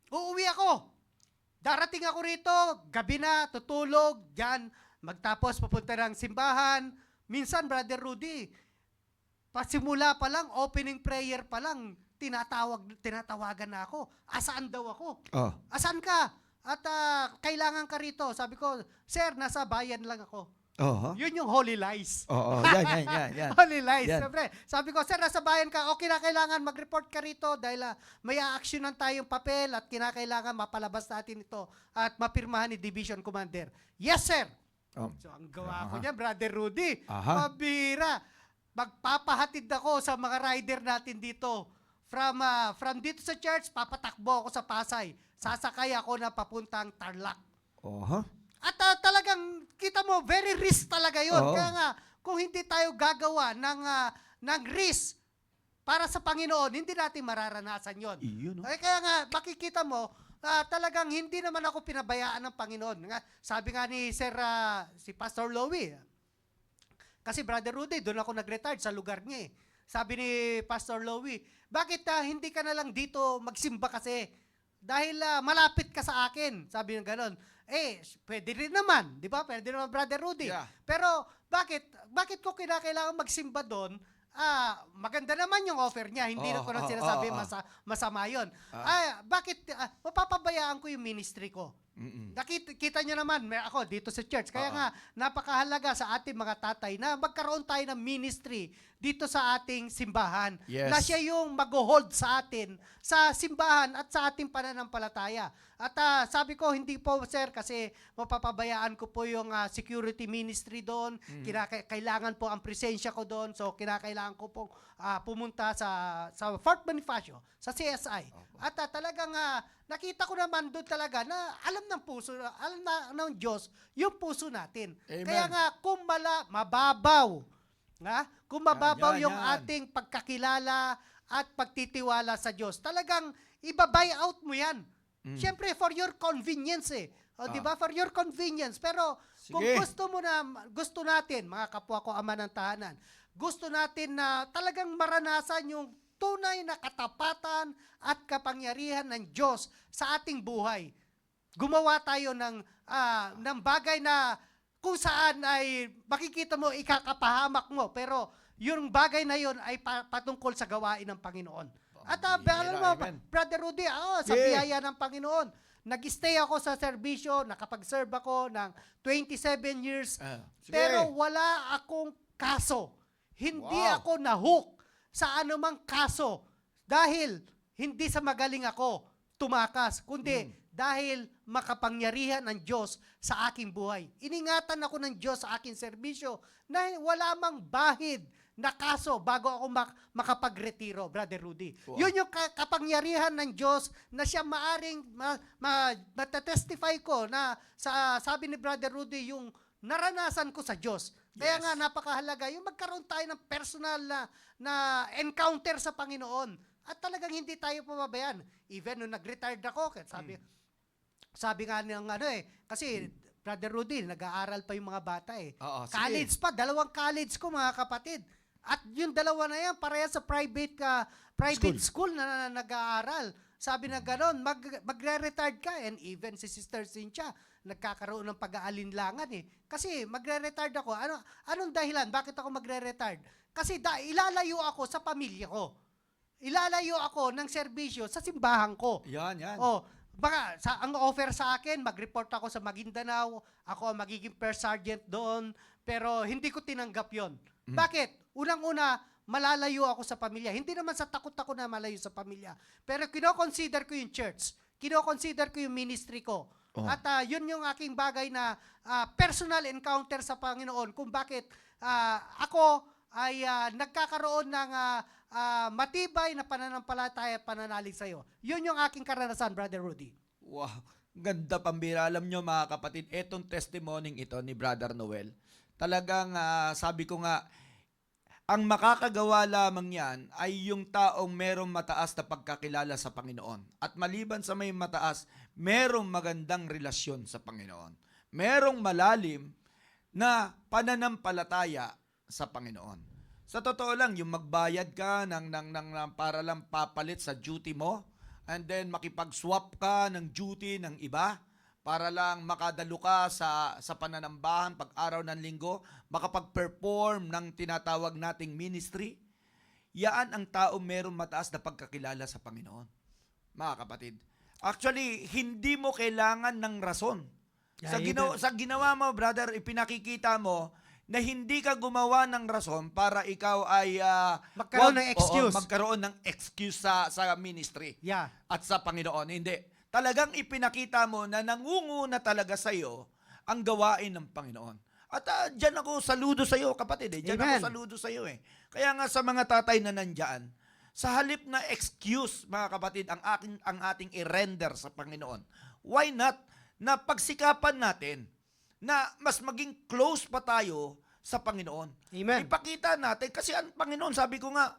Uuwi ako. Darating ako rito, gabi na, tutulog, dyan, magtapos pupunta ng simbahan. Minsan, Brother Rudy, pasimula pa lang, opening prayer pa lang, tinatawagan na ako. Asaan daw ako?
Oh.
Asan ka? At kailangan ka rito. Sabi ko, sir, nasa bayan lang ako.
Aha.
Yun yung holy lies.
Oo, yan.
Holy lies.
Yan.
Siyempre, sabi ko, sir, nasa bayan ka. O, kinakailangan mag-report ka rito dahil may a-actionan tayong papel at kinakailangan mapalabas natin ito at mapirmahan ni Division Commander. Yes, sir.
Oh.
So, ang gawa ko niyan, Brother Rudy,
Aha.
mabira. Magpapahatid ako sa mga rider natin dito. From dito sa church, papatakbo ako sa Pasay. Sasakay ako na papuntang Tarlac.
Aha.
At talagang, kita mo, very risk talaga yun.
Oo.
Kaya nga, kung hindi tayo gagawa ng risk para sa Panginoon, hindi natin mararanasan yun.
Iyon, no?
Kaya nga, makikita mo, talagang hindi naman ako pinabayaan ng Panginoon. Sabi nga ni si Pastor Louie, kasi Brother Rudy, doon ako nag-retired sa lugar niya eh. Sabi ni Pastor Louie, bakit hindi ka na lang dito magsimba kasi? Dahil malapit ka sa akin. Sabi niya gano'n. Pwede rin naman. Di ba? Pwede naman, Brother Rudy.
Yeah.
Pero, bakit ko kinakailangan magsimba doon? Maganda naman yung offer niya. Hindi na ko na sinasabi masama yun. Bakit mapapabayaan ko yung ministry ko? Nakita nyo naman, ako dito sa church. Kaya nga, napakahalaga sa ating mga tatay na magkaroon tayo ng ministry dito sa ating simbahan.
Yes.
Na siya yung mag-hold sa atin sa simbahan at sa ating pananampalataya. At sabi ko, hindi po sir, kasi mapapabayaan ko po yung security ministry doon. Kailangan po ang presensya ko doon. So, kinakailangan ko po pumunta sa Fort Bonifacio, sa CSI. At talagang nakita ko naman doon talaga na alam ng puso, alam na ng Diyos yung puso natin.
Amen.
Kaya nga, kung mababaw, kung mababaw
Yan,
yung
yan.
ating pagkakilala at pagtitiwala sa Diyos, talagang iba-buy out mo yan. Siyempre, for your convenience O, di ba? For your convenience. Pero kung
Sige.
gusto natin, mga kapwa ko ama ng tahanan, gusto natin na talagang maranasan yung tunay na katapatan at kapangyarihan ng Diyos sa ating buhay. Gumawa tayo ng bagay na kung saan ay makikita mo, ikakapahamak mo. Pero yung bagay na yun ay patungkol sa gawain ng Panginoon. At alam mo,
Amen.
Brother Rudy, sa
Yeah.
biyaya ng Panginoon, nag-stay ako sa serbisyo, nakapag-serve ako ng 27 years,
Sige.
pero wala akong kaso. Hindi
Wow.
ako na-hook sa anumang kaso dahil hindi sa magaling ako tumakas, kundi dahil makapangyarihan ng Diyos sa aking buhay. Iningatan ako ng Diyos sa aking serbisyo na wala mang bahid na kaso bago ako makapagretiro, Brother Rudy.
Wow.
Yun yung kapangyarihan ng Diyos na siya maaring matatestify ko na sabi ni Brother Rudy, yung naranasan ko sa Diyos. Kaya
Yes.
nga napakahalaga yung magkaroon tayo ng personal na encounter sa Panginoon. At talagang hindi tayo pababayaan. Even nung nag-retired ako, sabi nga ng kasi Brother Rudy, nag-aaral pa yung mga bata
Oo, sige.
College pa, 2 college ko mga kapatid. At yung 2 na yan, pareha sa private school na nag-aaral. Sabi na gano'n, magre-retired ka. And even si Sister Cynthia, nagkakaroon ng pag-aalinlangan Kasi magre-retired ako. Anong dahilan? Bakit ako magre-retired? Kasi ilalayo ako sa pamilya ko. Ilalayo ako ng serbisyo sa simbahan ko.
Yan.
Baka ang offer sa akin, mag-report ako sa Maguindanao, ako ang magiging first sergeant doon, pero hindi ko tinanggap yon. Bakit? Unang-una, malalayo ako sa pamilya. Hindi naman sa takot ako na malayo sa pamilya. Pero kino-consider ko yung church. Kino-consider ko yung ministry ko.
Oh.
At yun yung aking bagay na personal encounter sa Panginoon kung bakit ako ay nagkakaroon ng matibay na pananampalataya at pananalig sa'yo. Yun yung aking karanasan, Brother Rudy.
Wow. Ganda pambira. Alam nyo mga kapatid, etong testimony ito ni Brother Noel, talagang sabi ko nga, ang makakagawa lamang yan ay yung taong merong mataas na pagkakilala sa Panginoon. At maliban sa may mataas, merong magandang relasyon sa Panginoon. Merong malalim na pananampalataya sa Panginoon. Sa totoo lang, yung magbayad ka ng para lang papalit sa duty mo, and then makipag-swap ka ng duty ng iba, para lang makadalo ka sa pananambahan pag-araw ng linggo, makapag-perform ng tinatawag nating ministry, yaan ang tao merong mataas na pagkakilala sa Panginoon. Mga kapatid, actually, hindi mo kailangan ng rason. Sa ginawa mo, brother, ipinakikita mo na hindi ka gumawa ng rason para ikaw ay
Magkaroon ng excuse.
magkaroon ng excuse sa ministry
Yeah.
at sa Panginoon. Hindi. Talagang ipinakita mo na nangunguna talaga sa iyo ang gawain ng Panginoon. At diyan ako saludo sa iyo, kapatid. Diyan
Amen.
ako saludo sa iyo. Kaya nga sa mga tatay na nandyan, sa halip na excuse, mga kapatid, ang ating i-render sa Panginoon, why not na pagsikapan natin na mas maging close pa tayo sa Panginoon.
Amen.
Ipakita natin, kasi ang Panginoon, sabi ko nga,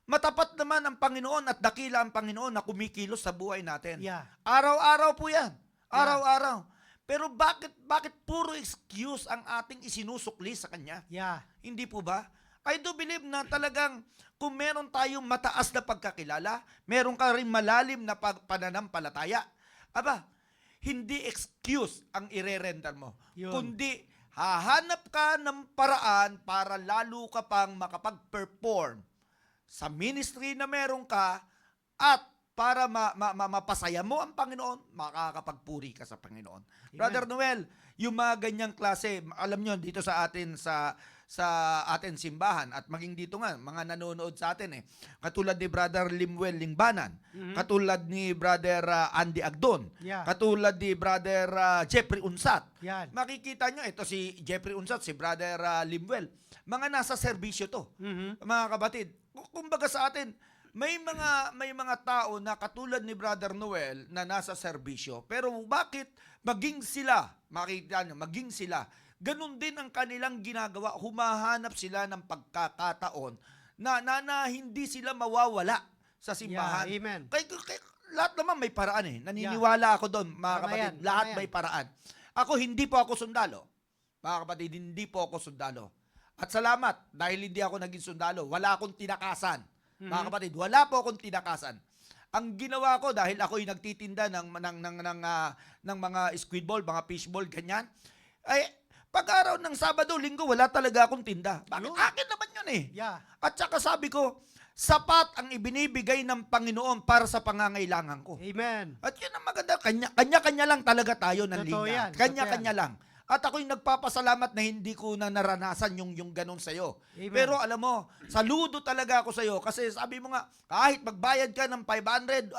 matapat naman ang Panginoon at dakila ang Panginoon na kumikilos sa buhay natin.
Yeah.
Araw-araw po yan. Araw-araw. Pero bakit puro excuse ang ating isinusukli sa Kanya?
Yeah.
Hindi po ba? I do believe na talagang kung meron tayong mataas na pagkakilala, meron ka rin malalim na pananampalataya, hindi excuse ang irerender mo.
Yun.
Kundi hahanap ka ng paraan para lalo ka pang makapag-perform sa ministry na meron ka at para mapasaya mo ang Panginoon, makakapagpuri ka sa Panginoon.
Amen.
Brother Noel, yung mga ganyang klase, alam nyo, dito sa atin sa atin simbahan at maging dito nga, mga nanonood sa atin katulad ni Brother Limuel Lingbanan, katulad ni Brother Andy Agdon,
Yeah.
katulad ni Brother Jeffrey Unsat.
Yan.
Makikita nyo, ito si Jeffrey Unsat, si Brother Limuel, mga nasa serbisyo to.
Mhm.
Mga kapatid, kumbaga sa atin, may mga tao na katulad ni Brother Noel na nasa serbisyo. Pero bakit maging sila, makita nyo, maging sila, ganun din ang kanilang ginagawa. Humahanap sila ng pagkakataon na hindi sila mawawala sa simbahan.
Yeah, amen.
Kaya lahat naman may paraan eh. Naniniwala ako doon, mga
Tama
kapatid.
yan,
Lahat
tama yan.
may paraan. Ako, hindi po ako sundalo. Mga kapatid, hindi po ako sundalo. At salamat, dahil hindi ako naging sundalo, wala akong tinakasan. Mga kapatid, wala po akong tinakasan. Ang ginawa ko, dahil ako'y nagtitinda ng mga squid ball, mga fish ball, ganyan, ay, pag-araw ng Sabado, Linggo, wala talaga akong tinda. Bakit?
Yun.
Akin naman yun eh.
Yeah.
At saka sabi ko, sapat ang ibinibigay ng Panginoon para sa pangangailangan ko.
Amen.
At yun ang maganda, kanya-kanya lang talaga tayo ng
Totoo
linya.
yan,
Kanya-kanya lang. At ako'y nagpapasalamat na hindi ko na naranasan yung ganun sa'yo.
Amen.
Pero alam mo, saludo talaga ako sa'yo kasi sabi mo nga, kahit magbayad ka ng 500,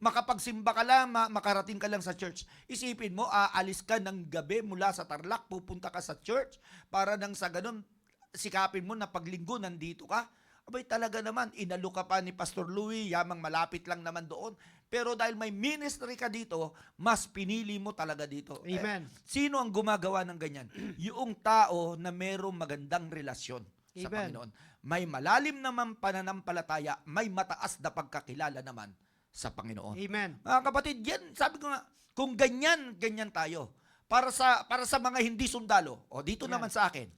makapagsimba ka lang, makarating ka lang sa church. Isipin mo, aalis ka ng gabi mula sa Tarlac, pupunta ka sa church para nang sa ganun, sikapin mo na paglinggo nandito ka. Abay talaga naman, inalo ka pa ni Pastor Louie, yamang malapit lang naman doon. Pero dahil may ministry ka dito, mas pinili mo talaga dito.
Amen.
Sino ang gumagawa ng ganyan? Yung tao na merong magandang relasyon sa
Amen.
Panginoon. May malalim naman pananampalataya, may mataas na pagkakilala naman sa Panginoon.
Amen.
Mga kapatid, yan, sabi ko nga, kung ganyan tayo. Para sa mga hindi sundalo. O, dito
Yan.
naman sa akin.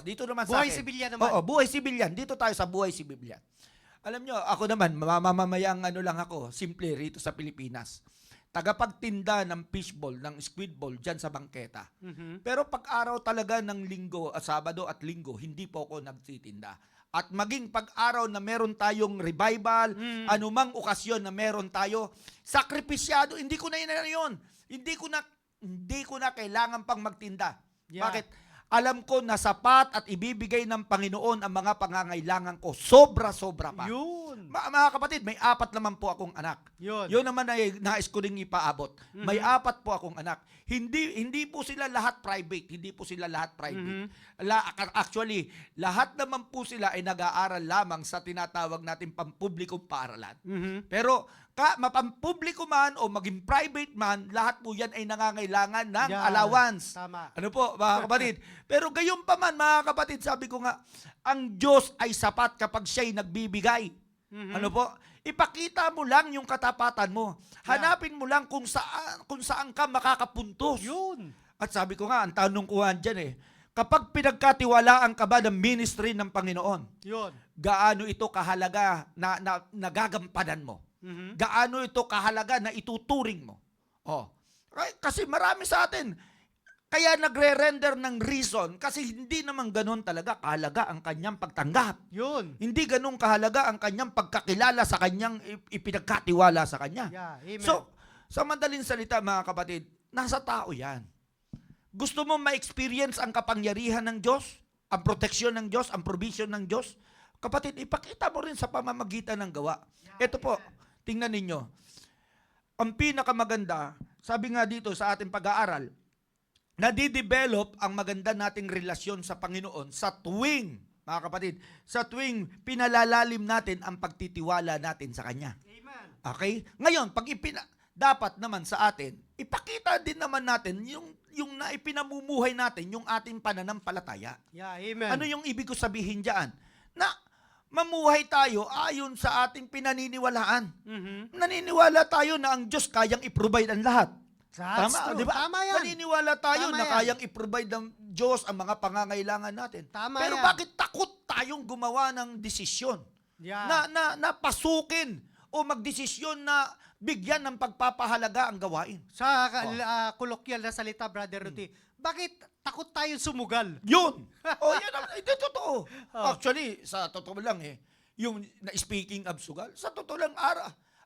Dito naman sa
Buhay
akin.
sibilyan naman.
Oo, buhay sibilyan. Dito tayo sa buhay sibilyan. Alam nyo, ako naman, mamamayang lang ako, simple rito sa Pilipinas. Tagapagtinda ng fishball, ng squid ball, dyan sa bangketa. Pero pag araw talaga ng linggo, Sabado at linggo, hindi po ako nagtitinda. At maging pag-araw na meron tayong revival, anumang okasyon na meron tayo, sakripisyado, hindi ko na yun. Hindi ko na kailangan pang magtinda.
Yeah.
Bakit? Alam ko na sapat at ibibigay ng Panginoon ang mga pangangailangan ko. Sobra-sobra pa.
Yun.
Mga kapatid, may 4 naman po akong anak.
Yun.
Yun naman ay nais ko ring ipaabot. May 4 po akong anak. Hindi po sila lahat private. Hindi po sila lahat private. Actually, lahat naman po sila ay nag-aaral lamang sa tinatawag natin pampublikong paaralan. Pero mapampubliko man o maging private man, lahat po yan ay nangangailangan ng
Yeah.
allowance.
Tama.
Ano po, mga kapatid? Pero gayon pa man, mga kapatid, sabi ko nga, ang Diyos ay sapat kapag siya'y nagbibigay. Ano po? Ipakita mo lang yung katapatan mo. Hanapin mo lang kung saan ka makakapuntos.
Yun.
At sabi ko nga, ang tanong ko dyan kapag pinagkatiwalaan ka ba ng ministry ng Panginoon,
Yun.
gaano ito kahalaga na nagagampanan mo? Gaano ito kahalaga na ituturing mo? Kasi marami sa atin, kaya nagre-render ng reason kasi hindi naman ganun talaga kahalaga ang kanyang pagtanggap.
Yun.
Hindi ganun kahalaga ang kanyang pagkakilala sa kanyang ipinagkatiwala sa kanya.
Yeah. Amen.
So, sa madaling salita mga kapatid, nasa tao yan. Gusto mo ma-experience ang kapangyarihan ng Diyos, ang proteksyon ng Diyos, ang provision ng Diyos? Kapatid, ipakita mo rin sa pamamagitan ng gawa. Ito po, tingnan ninyo. Ang pinakamaganda, sabi nga dito sa ating pag-aaral, nadidevelop ang maganda nating relasyon sa Panginoon sa tuwing, mga kapatid, sa tuwing pinalalalim natin ang pagtitiwala natin sa Kanya.
Amen.
Okay? Ngayon, pag dapat naman sa atin, ipakita din naman natin yung ipinamumuhay natin, yung ating pananampalataya.
Yeah. Amen.
Ano yung ibig ko sabihin diyan? Na mamuhay tayo ayon sa ating pinaniniwalaan. Naniniwala tayo na ang Diyos kayang i-provide ang lahat.
That's
Tama,
true.
di ba?
Tama yan.
Naniniwala tayo
Tama
na
yan.
kayang i-provide ng Diyos ang mga pangangailangan natin.
Tama
Pero
yan.
bakit takot tayong gumawa ng desisyon?
Yeah.
Na pasukin o magdesisyon na bigyan ng pagpapahalaga ang gawain.
Sa kolokyal na salita, Brother Rudy, bakit takot tayo sumugal?
Yun! Ito totoo. Actually, sa totoo lang yung speaking of sugal, sa totoo lang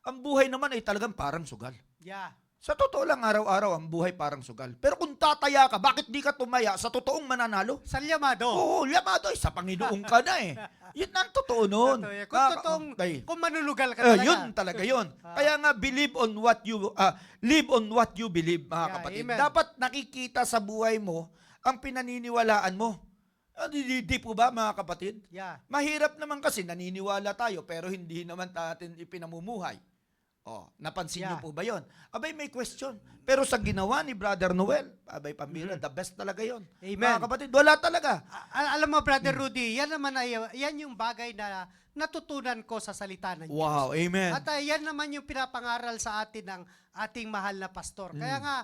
ang buhay naman ay talagang parang sugal.
Yeah.
Sa totoo lang, araw-araw, ang buhay parang sugal. Pero kung tataya ka, bakit di ka tumaya sa totoong mananalo?
Sa llamado.
Oo, yamado, sa Panginoon ka na Yun ang totoo nun.
Kung manulugal ka talaga.
Yun talaga yun. Kaya nga, live on what you believe, mga
Yeah,
kapatid.
amen.
Dapat nakikita sa buhay mo ang pinaniniwalaan mo. Di po ba mga kapatid?
Yeah.
Mahirap naman kasi naniniwala tayo pero hindi naman natin ipinamumuhay. Napansin niyo
Yeah.
po ba yon? Abay, may question. Pero sa ginawa ni Brother Noel, abay, pambira, the best talaga yon.
Amen.
Mga kapatid, wala talaga.
Alam mo, Brother Rudy, yan naman yan yung bagay na natutunan ko sa salita ng Diyos.
Wow, amen.
At yan naman yung pinapangaral sa atin ng ating mahal na pastor. Kaya nga,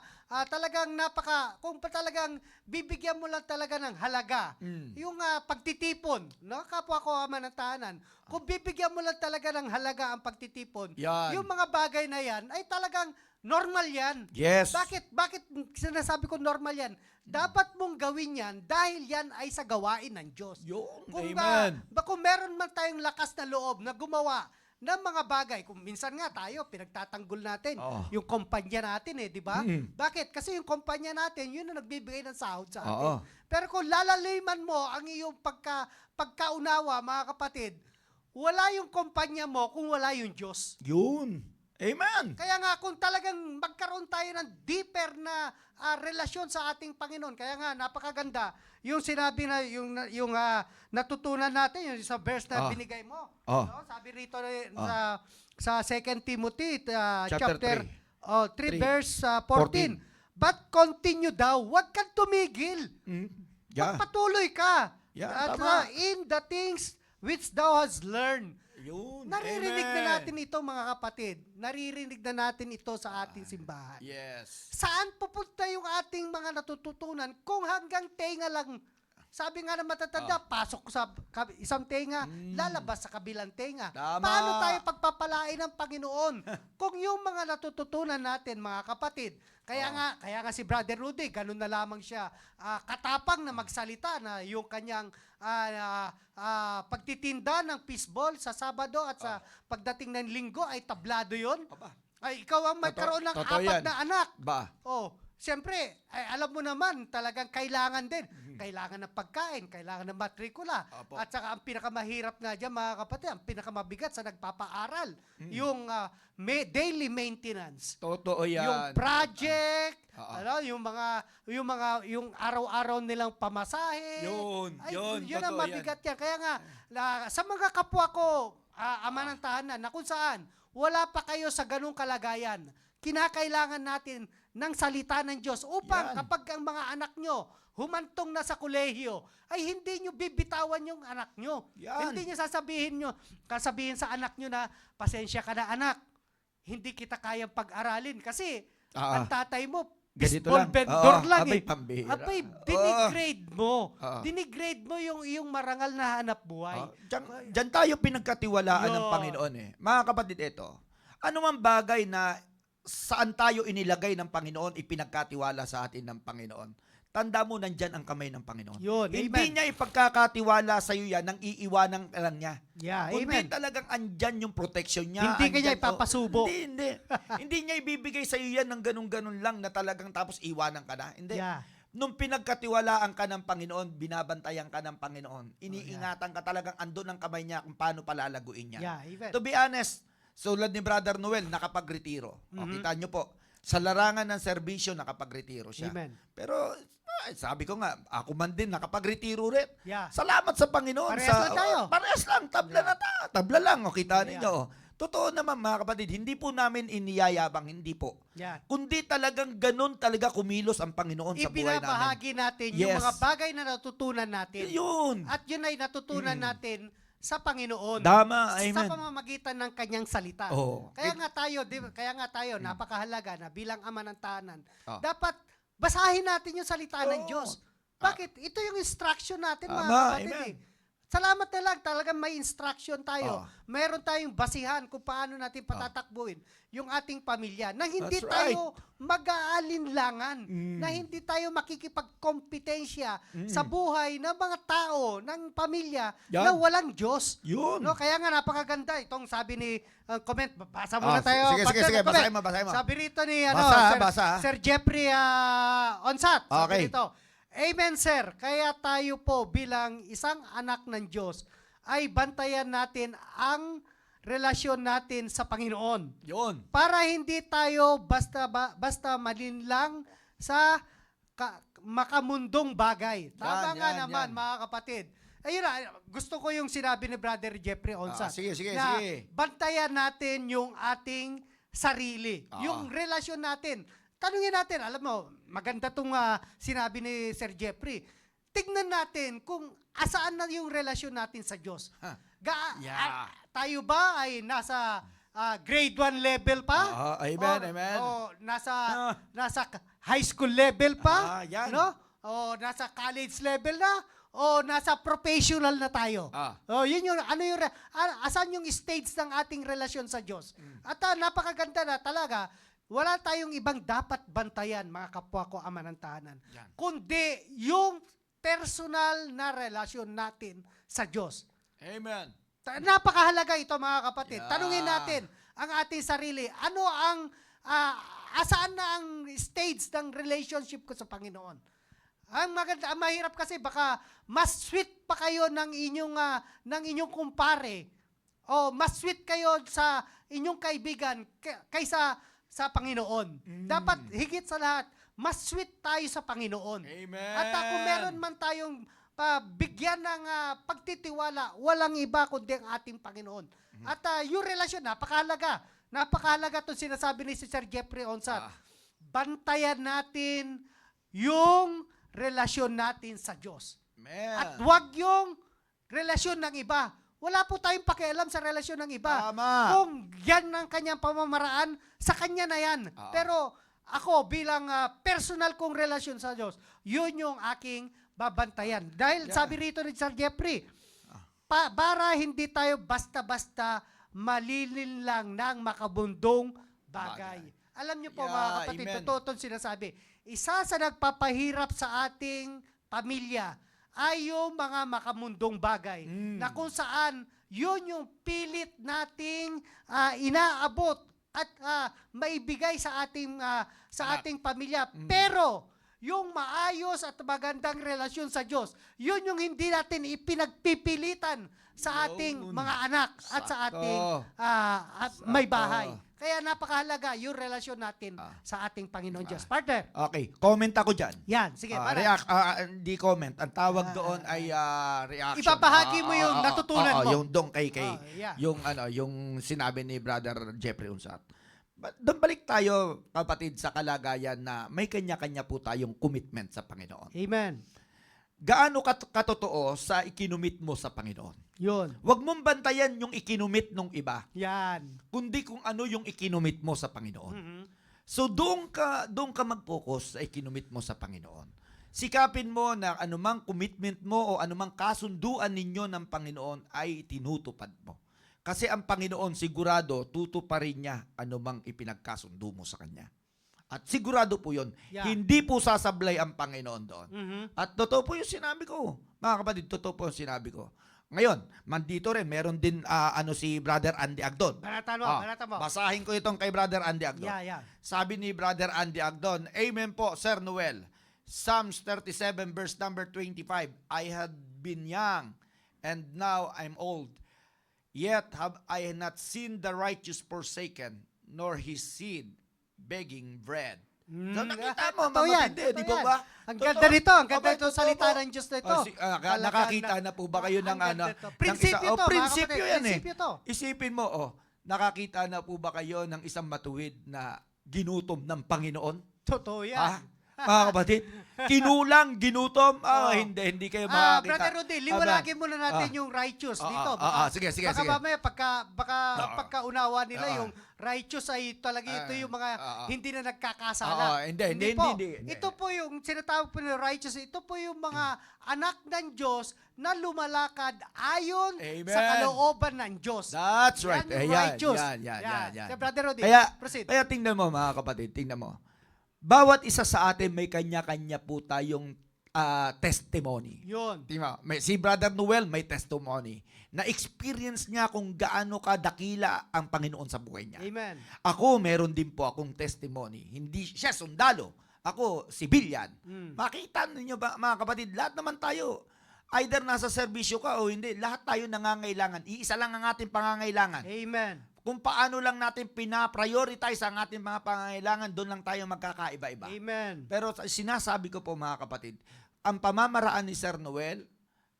talagang kung talagang bibigyan mo lang talaga ng halaga, yung pagtitipon, no? Kapwa ko ama ng tahanan, kung bibigyan mo lang talaga ng halaga ang pagtitipon,
Yan.
yung mga bagay na yan ay talagang normal yan.
Yes.
Bakit sinasabi ko normal yan? Dapat mong gawin yan dahil yan ay sa gawain ng Diyos.
Yun,
Kung,
amen.
kung meron man tayong lakas na loob na gumawa ng mga bagay, kung minsan nga tayo, pinagtatanggol natin yung kumpanya natin di ba? Bakit? Kasi yung kumpanya natin, yun ang nagbibigay ng sahod sa atin. Pero kung lalaliman mo ang iyong pagkaunawa, mga kapatid, wala yung kumpanya mo kung wala yung Diyos.
Yun. Amen.
Kaya nga kung talagang magkaroon tayo ng deeper na relasyon sa ating Panginoon, kaya nga napakaganda yung sinabi na yung natutunan natin yung sa verse na binigay mo. No? Sabi rito sa 2 Timothy chapter 3 verse 14. But continue daw, huwag kang tumigil.
Yeah.
Magpatuloy ka.
Yeah,
At
tama.
in the things which thou hast learned.
Yun.
Naririnig
Amen.
na natin ito, mga kapatid. Naririnig na natin ito sa ating simbahan.
Yes.
Saan pupunta yung ating mga natututunan kung hanggang tenga lang? Sabi nga ng matatanda, pasok sa isang tenga, lalabas sa kabilang tenga.
Tama.
Paano tayo pagpapalain ng Panginoon? Kung yung mga natututunan natin, mga kapatid, kaya nga si Brother Rudy, ganun na lamang siya, katapang na magsalita na yung kanyang pagtitinda ng fishball sa Sabado at sa pagdating ng Linggo ay tablado yon. Ay, ikaw ang magkaroon ng
Totoo
4
yan.
na anak.
Ba?
Siyempre, alam mo naman, talagang kailangan din. Kailangan ng pagkain, kailangan ng matrikula.
Opo.
At saka ang pinakamahirap nga dyan, mga kapatid, ang pinakamabigat sa nagpapaaral, yung daily maintenance.
Totoo yan.
Yung project, yung araw-araw nilang pamasahe.
Yun,
Yun ang
totoo
mabigat yan. Kaya nga, sa mga kapwa ko, ama ng tahanan, na kung saan, wala pa kayo sa ganung kalagayan, kinakailangan natin ng salita ng Diyos upang kapag ang mga anak nyo humantong na sa kolehiyo, ay hindi nyo bibitawan yung anak nyo.
Yan.
Hindi nyo kasabihin sa anak nyo na, pasensya ka na anak, hindi kita kayang pag-aralin kasi ang tatay mo,
Ganito
baseball
lang.
vendor lang
Abay,
eh.
pambihira.
Abay, dinigrade mo.
Oo.
Dinigrade mo yung iyong marangal na hanap buhay.
Diyan tayo pinagkatiwalaan ng
Yun.
Panginoon Mga kapatid, ito. Ano man bagay na saan tayo inilagay ng Panginoon, ipinagkatiwala sa atin ng Panginoon. Tanda mo, nandyan ang kamay ng Panginoon.
Yun,
Hindi
amen.
niya ipagkakatiwala sa iyo yan nang iiwanan ka lang niya.
Yeah,
Kundi
amen.
talagang andyan yung protection niya.
Hindi ka
andyan-
niya ipapasubo.
Hindi. Hindi niya ibibigay sa iyo yan ng ganun-ganun lang na talagang tapos iwanan ka na. Hindi.
Yeah.
Nung pinagkatiwalaan ka ng Panginoon, binabantayan ka ng Panginoon, iniingatan ka talagang andun ang kamay niya kung paano palalaguin niya.
Yeah, amen.
To be honest, tulad ni Brother Noel, nakapagretiro. Kita nyo po, sa larangan ng serbisyo, nakapagretiro siya.
Amen.
Pero, sabi ko nga, ako man din, nakapagretiro rin.
Yeah.
Salamat sa Panginoon.
Parehas lang tayo.
Parehas lang, tabla lang. Kita
Yeah.
ninyo. Totoo naman mga kapatid, hindi po namin iniyayabang, hindi po.
Yeah.
Kundi talagang ganun talaga kumilos ang Panginoon sa buhay namin.
Ibinabahagi natin yung
Yes.
mga bagay na natutunan natin.
Yun.
At yun ay natutunan natin sa Panginoon.
Tama,
Sa
amen.
pamamagitan ng kanyang salita.
Oo.
Kaya nga tayo, napakahalaga na bilang ama ng tahanan,
Oh.
dapat basahin natin yung salita ng
Oo.
Diyos. Bakit? Ito yung instruction natin, mga
Tama,
kapatid.
amen.
Salamat na lang, talagang may instruction tayo.
Oh.
Meron tayong basihan kung paano natin patatakbuhin yung ating pamilya. Na hindi
That's right.
tayo mag-aalinlangan. Na hindi tayo makikipagkompetensya sa buhay ng mga tao, ng pamilya
Yan.
na walang Diyos.
Yun.
No, kaya nga napakaganda itong sabi ni comment, basa muna
Ah,
tayo.
sige,
Partner,
sige,
comment.
basahin mo.
Sabi rito ni
Basa.
Sir Jeffrey Onsat. Sabi
Okay.
rito, Amen, sir. Kaya tayo po bilang isang anak ng Diyos ay bantayan natin ang relasyon natin sa Panginoon.
Yun.
Para hindi tayo basta malinlang sa makamundong bagay. Tama nga
yan,
naman,
yan.
mga kapatid. Ayun na, gusto ko yung sinabi ni Brother Jeffrey Onsat.
Sige,
na
sige.
bantayan natin yung ating sarili. Yung relasyon natin. Tanungin natin, alam mo, maganda itong sinabi ni Sir Jeffrey. Tignan natin kung asaan na yung relasyon natin sa Diyos.
Yeah.
Tayo ba ay nasa grade 1 level pa?
Amen, amen.
O nasa high school level pa?
Yan.
No? O nasa college level na? O nasa professional na tayo? O yun yung asan yung stage ng ating relasyon sa Diyos? At napakaganda na talaga, wala tayong ibang dapat bantayan, mga kapwa ko ama ng tahanan, kundi yung personal na relasyon natin sa Diyos.
Amen.
Napakahalaga ito, mga kapatid.
Yeah.
Tanungin natin ang ating sarili. Ano ang, asaan na ang stage ng relationship ko sa Panginoon? Ang maganda, ang mahirap kasi baka mas sweet pa kayo ng inyong kumpare o mas sweet kayo sa inyong kaibigan kaysa sa Panginoon. Dapat higit sa lahat, mas sweet tayo sa Panginoon.
Amen.
At kung meron man tayong bigyan ng pagtitiwala, walang iba kundi ang ating Panginoon. At yung relasyon, napakahalaga. Napakahalaga itong sinasabi ni si Sir Jeffrey Onsat. Bantayan natin yung relasyon natin sa Diyos.
Amen.
At huwag yung relasyon ng iba. Wala po tayong pakialam sa relasyon ng iba.
Tama.
Kung yan ang kanyang pamamaraan, sa kanya na yan. Pero ako bilang personal kong relasyon sa Diyos, yun yung aking babantayan. Dahil sabi rito ni Sir Jeffrey, para hindi tayo basta-basta malilinlang ng makabundong bagay. Alam niyo po, mga kapatid,
amen.
totoo itong sinasabi. Isa sa nagpapahirap sa ating pamilya ay yung mga makamundong bagay na kung saan yun yung pilit nating inaabot at maibigay sa ating pamilya. Pero yung maayos at magandang relasyon sa Diyos, yun yung hindi natin ipinagpipilitan sa ating mga anak at sa ating may bahay. Kaya napakahalaga yung relasyon natin sa ating Panginoon Diyos. Partner.
Okay, comment ako dyan.
Yan, sige. para.
Hindi comment. Ang tawag doon ay reaction.
Ibabahagi mo yung natutunan mo.
Yung dong kay
yeah.
yung sinabi ni Brother Jeffrey Unsat. Doon balik tayo, kapatid, sa kalagayan na may kanya-kanya po tayong commitment sa Panginoon.
Amen.
Gaano katotoo sa ikinumit mo sa Panginoon?
Yun.
Huwag mong bantayan yung ikinumit ng iba,
Yan.
kundi kung ano yung ikinumit mo sa Panginoon.
Mhm.
So doon ka mag-focus sa ikinumit mo sa Panginoon. Sikapin mo na anumang commitment mo o anumang kasunduan ninyo ng Panginoon ay tinutupad mo. Kasi ang Panginoon sigurado tutuparin niya anumang ipinagkasundo mo sa Kanya. At sigurado po yun.
Yeah.
Hindi po sasablay ang Panginoon doon.
Mhm.
At totoo po yung sinabi ko. Mga kapatid, totoo po yung sinabi ko. Ngayon, mandito rin, meron din si Brother Andy Agdon.
Balatan mo.
Basahin ko itong kay Brother Andy Agdon.
Yeah.
Sabi ni Brother Andy Agdon, Amen po, Sir Noel. Psalms 37 verse number 25, I had been young and now I'm old. Yet have I not seen the righteous forsaken, nor his seed begging bread. So, nakita mo,
Totoo yan,
mamatindi, di
totoo
ba
yan.
ba?
Ang ganda nito, ang ganda
Okay,
ito
totoo
salita
po.
ng Diyos na ito.
Nakakita na po ba kayo ng
ganda
ano?
ito. Prinsipyo
ng
to, mga
prinsipyo
kapatid,
yan
prinsipyo to.
Isipin mo, nakakita na po ba kayo ng isang matuwid na ginutom ng Panginoon?
Totoo yan.
Mga kapatid, kinulang, ginutom, hindi kayo makakita.
Brother Rudy, liwanagin muna natin yung righteous dito.
Sige.
Baka mamaya, pagka unawa nila
Oo.
yung righteous ay talaga ito yung mga hindi na
Oo,
nagkakasala.
hindi.
Ito po yung sinatawag po ng righteous, ito po yung mga anak ng Diyos na lumalakad ayon
Amen.
sa kalooban ng Diyos.
That's right.
Yan yung righteous.
Yan.
So, Brother Rudy, proceed.
Kaya tingnan mo, mga kapatid, tingnan mo. Bawat isa sa atin may kanya-kanya po tayong testimony.
Yun.
Diba? Si Brother Noel may testimony. Na-experience niya kung gaano kadakila ang Panginoon sa buhay niya.
Amen.
Ako, meron din po akong testimony. Hindi siya sundalo. Ako, civilian. Makita ninyo ba, mga kapatid, lahat naman tayo, either nasa serbisyo ka o hindi, lahat tayo nangangailangan. Iisa lang ang ating pangangailangan.
Amen.
kung paano lang natin pina-prioritize ang ating mga pangangailangan, doon lang tayo magkakaiba-iba.
Amen.
Pero sinasabi ko po mga kapatid, ang pamamaraan ni Sir Noel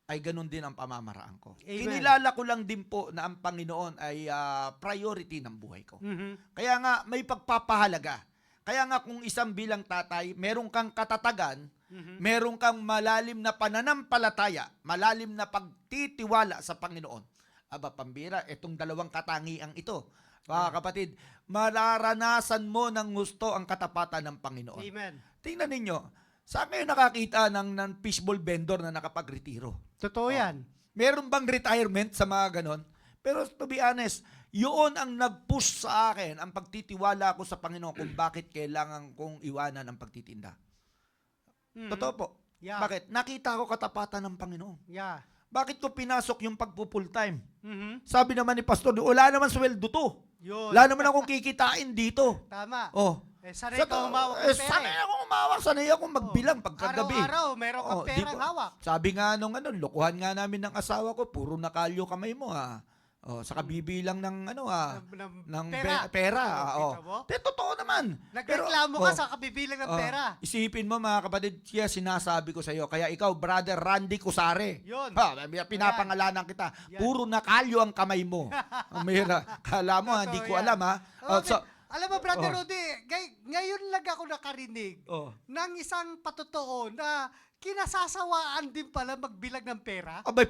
ay ganun din ang pamamaraan ko.
Amen.
Kinilala ko lang din po na ang Panginoon ay priority ng buhay ko.
Mhm.
Kaya nga may pagpapahalaga. Kaya nga kung isang bilang tatay, meron kang katatagan, meron kang malalim na pananampalataya, malalim na pagtitiwala sa Panginoon. Aba, pambira, itong dalawang katangiang ito, mga kapatid, mararanasan mo ng gusto ang katapatan ng Panginoon.
Amen.
Tingnan ninyo, saan kayo nakakita ng fishball vendor na nakapagretiro?
Totoo yan.
Meron bang retirement sa mga ganon? Pero to be honest, yun ang nag-push sa akin, ang pagtitiwala ko sa Panginoon kung bakit kailangan kong iwanan ang pagtitinda.
Mhm.
Totoo po.
Yeah.
Bakit? Nakita ko katapatan ng Panginoon.
Yeah.
Bakit ko pinasok yung pagpo-full time?
Mhm.
Sabi naman ni Pastor, wala naman sweldo to.
Yun.
Wala naman akong kikitain dito.
Tama.
Oh.
Sanay ka humawak ng pera.
Sanay akong humawak, sanay akong magbilang pagkagabi.
Araw-araw, meron kang
Oh, di
perang
ba?
hawak.
Sabi nga nung lokohan nga namin ng asawa ko, puro nakalyo kamay mo ha. Oh, saka bibilang ng ng pera. Oh.
Kita mo?
Totoo naman.
Nagreklamo ka sa kabibilang ng pera.
Isipin mo mga kapatid, siya sinasabi ko sa iyo. Kaya ikaw, Brother Randy Cusare.
Yun.
Pinapangalanan kita.
Yan.
Puro nakalyo ang kamay mo. Mira, kala mo, hindi ko
Totoo yan.
alam ha. Oh,
Alam mo, Brother Rudy, ngayon lang ako nakarinig ng isang patotoo na kinasasawaan din pala magbilang ng pera.
Abay,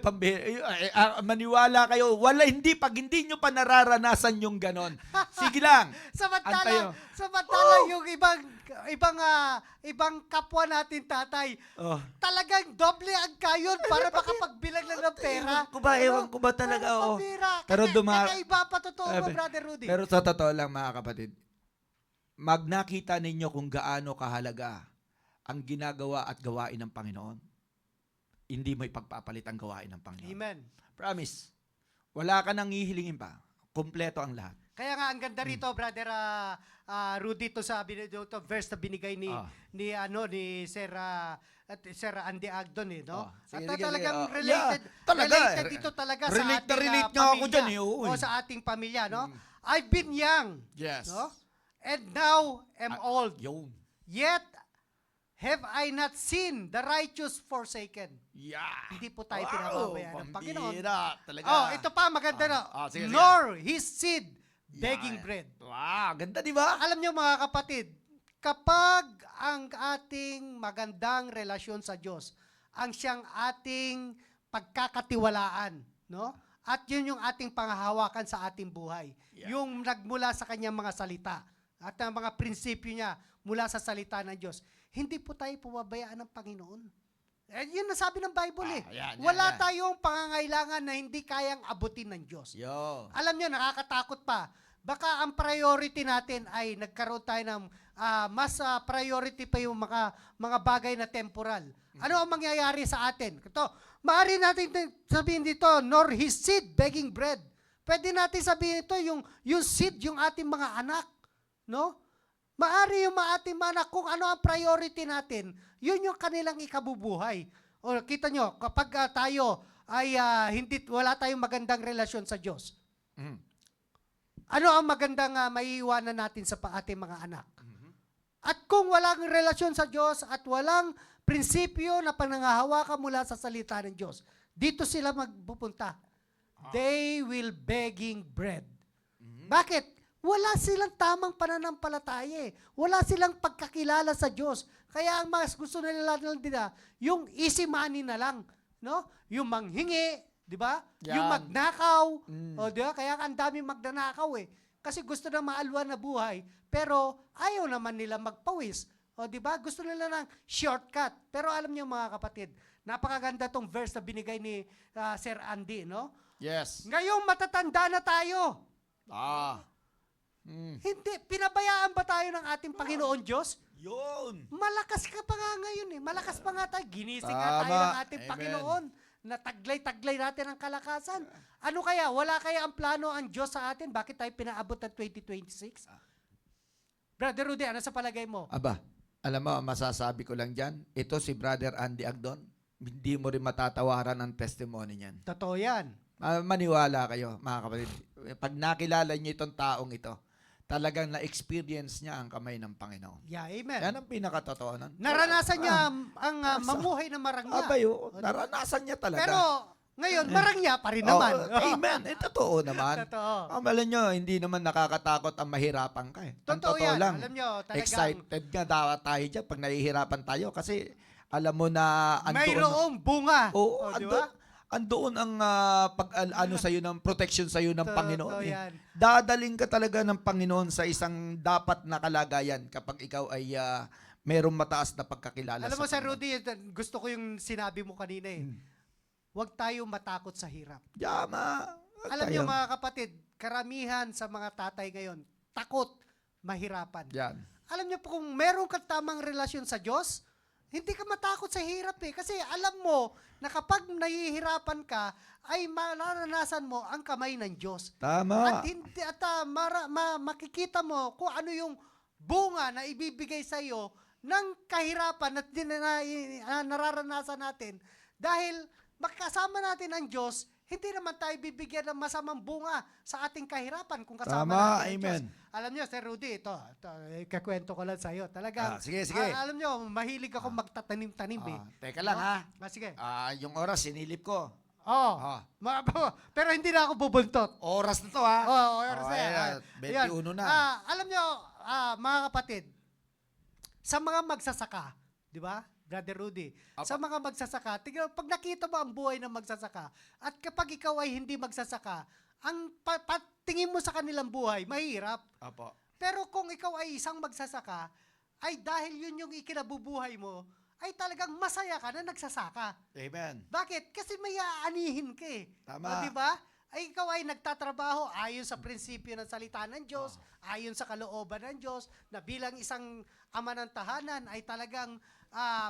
maniwala kayo. Hindi pag hindi nyo pa nararanasan yung ganon. Sige lang. Antayo.
Samantala yung ibang kapwa natin tatay, talagang doble ang kayon para makapagbilang lang ng pera.
Ewan ko ba talaga.
Pambira.
Pero
Kakaiba pa totoo mo, Brother Rudy.
Pero sa totoo lang mga kapatid, nakita ninyo kung gaano kahalaga ang ginagawa at gawain ng Panginoon. Hindi mo ipagpapalit ang gawain ng Panginoon.
Amen.
Promise. Wala ka nang hihilingin pa. Kompleto ang lahat.
Kaya nga ang ganda rito, Brother Rudy, to verse na binigay ni Sir Andy Agdon no?
Sige,
At
sige,
talagang
sige.
related,
Talaga.
related dito talaga sa
Relate na
ating
relate nga ako
pamilya.
dyan,
O sa ating pamilya, no? I've been young,
Yes.
no? And now am old.
Yun.
Yet have I not seen the righteous forsaken.
Yeah.
Hindi po tayo pinababayaan ng Panginoon.
Pambira. Talaga.
Ito pa, maganda na.
Sige, sige.
Nor his seed begging bread.
Wow, ganda di ba?
Alam nyo mga kapatid, kapag ang ating magandang relasyon sa Diyos, ang siyang ating pagkakatiwalaan, no? At yun yung ating panghahawakan sa ating buhay.
Yeah.
Yung nagmula sa kanyang mga salita at ang mga prinsipyo niya mula sa salita ng Diyos. Hindi po tayo pumabayaan ng Panginoon. Yun na sabi ng Bible Wala tayong pangangailangan na hindi kayang abutin ng Diyos.
Yo.
Alam nyo, nakakatakot pa. Baka ang priority natin ay nagkaroon tayo ng mas priority pa yung mga bagay na temporal. Ano ang mangyayari sa atin? Ito, maaari natin sabihin dito, nor his seed begging bread. Pwede natin sabihin ito, yung seed, yung ating mga anak. No? Maari yung ating mga anak, kung ano ang priority natin, yun yung kanilang ikabubuhay. O kita nyo, kapag tayo ay wala tayong magandang relasyon sa Diyos, ano ang magandang maiiwanan natin sa ating mga anak? At kung walang relasyon sa Diyos at walang prinsipyo na panangahawakan mula sa salita ng Diyos, dito sila magpupunta. They will begging bread. Bakit? Wala silang tamang pananampalataya. Wala silang pagkakilala sa Diyos. Kaya ang mas gusto nila yung easy money na lang, no? Yung manghingi, di ba?
Yan.
Yung magnakaw. O, di ba? Kaya ang daming magnanakaw Kasi gusto na maalwan na buhay, pero ayaw naman nila magpawis. O, di ba? Gusto nila ng shortcut. Pero alam niyo mga kapatid, napakaganda tong verse na binigay ni Sir Andy, no?
Yes.
Ngayong matatanda na tayo. Hindi, pinabayaan ba tayo ng ating Panginoon Diyos?
Yun.
Malakas ka pa nga ngayon Malakas pa nga tayo. Ginising nga tayo
Tama.
ng ating
Amen.
Panginoon. Nataglay-taglay natin ang kalakasan. Ano kaya? Wala kaya ang plano ang Diyos sa atin? Bakit tayo pinaabot ng 2026? Brother Rudy, ano sa palagay mo?
Aba, alam mo, masasabi ko lang dyan, ito si Brother Andy Agdon, hindi mo rin matatawaran ang testimony niyan.
Totoo yan.
Maniwala kayo, mga kapatid. Pag nakilala niyo itong taong ito, talagang na-experience niya ang kamay ng Panginoon.
Yeah, amen.
Yan ang pinakatotoo nun.
Naranasan niya ang mamuhay na marangya.
Abayo, naranasan niya talaga.
Pero ngayon, marangya pa rin naman.
Amen. Totoo naman.
Totoo.
Alam nyo, hindi naman nakakatakot ang mahirapan ka. Ang
Totoo
totoo
yan.
lang.
Alam nyo, talagang
Excited nga dapat tayo dyan pag nahihirapan tayo kasi alam mo na
mayroong bunga.
Oo,
di ba?
andoon ang ano sa'yo ng protection sa'yo ng Panginoon.
Totoo yan.
Dadaling ka talaga ng Panginoon sa isang dapat na kalagayan kapag ikaw ay merong mataas na pagkakilala
Alam mo,
sa
Sir
Panginoon.
Rudy, gusto ko yung sinabi mo kanina eh. Huwag tayo matakot sa hirap.
Yama.
Alam niyo mga kapatid, karamihan sa mga tatay ngayon, takot mahirapan.
Yan.
Alam niyo po kung meron ka tamang relasyon sa Diyos, hindi ka matakot sa hirap eh. Kasi alam mo na kapag nahihirapan ka, ay mararanasan mo ang kamay ng Diyos.
Tama.
Makikita mo kung ano yung bunga na ibibigay sa iyo ng kahirapan at nararanasan natin. Dahil makasama natin ang Diyos, hindi naman tayo bibigyan ng masamang bunga sa ating kahirapan kung kasama
Tama,
natin ang
amen.
Diyos. Alam niyo, Sir Rudy, ito kakwento ko lang sa iyo. Talagang,
Sige.
alam niyo, mahilig ako magtatanim-tanim eh.
Teka lang ha.
Sige.
Yung oras, sinilip ko.
Oh. Pero hindi na ako bubuntot.
Oras na to ha.
Oras na
ayan,
yan.
21 na.
Alam niyo, mga kapatid, sa mga magsasaka, di ba? Brother Rudy,
Apa.
sa mga magsasaka, tingnan, pag nakita mo ang buhay ng magsasaka, at kapag ikaw ay hindi magsasaka, ang patingin mo sa kanilang buhay, mahirap.
Apo.
Pero kung ikaw ay isang magsasaka, ay dahil yun yung ikinabubuhay mo, ay talagang masaya ka na nagsasaka.
Amen.
Bakit? Kasi may aanihin ka eh.
Tama.
O, di ba? Ay ikaw ay nagtatrabaho ayon sa prinsipyo ng salita ng Diyos, ayon sa kalooban ng Diyos, na bilang isang ama ng tahanan ay talagang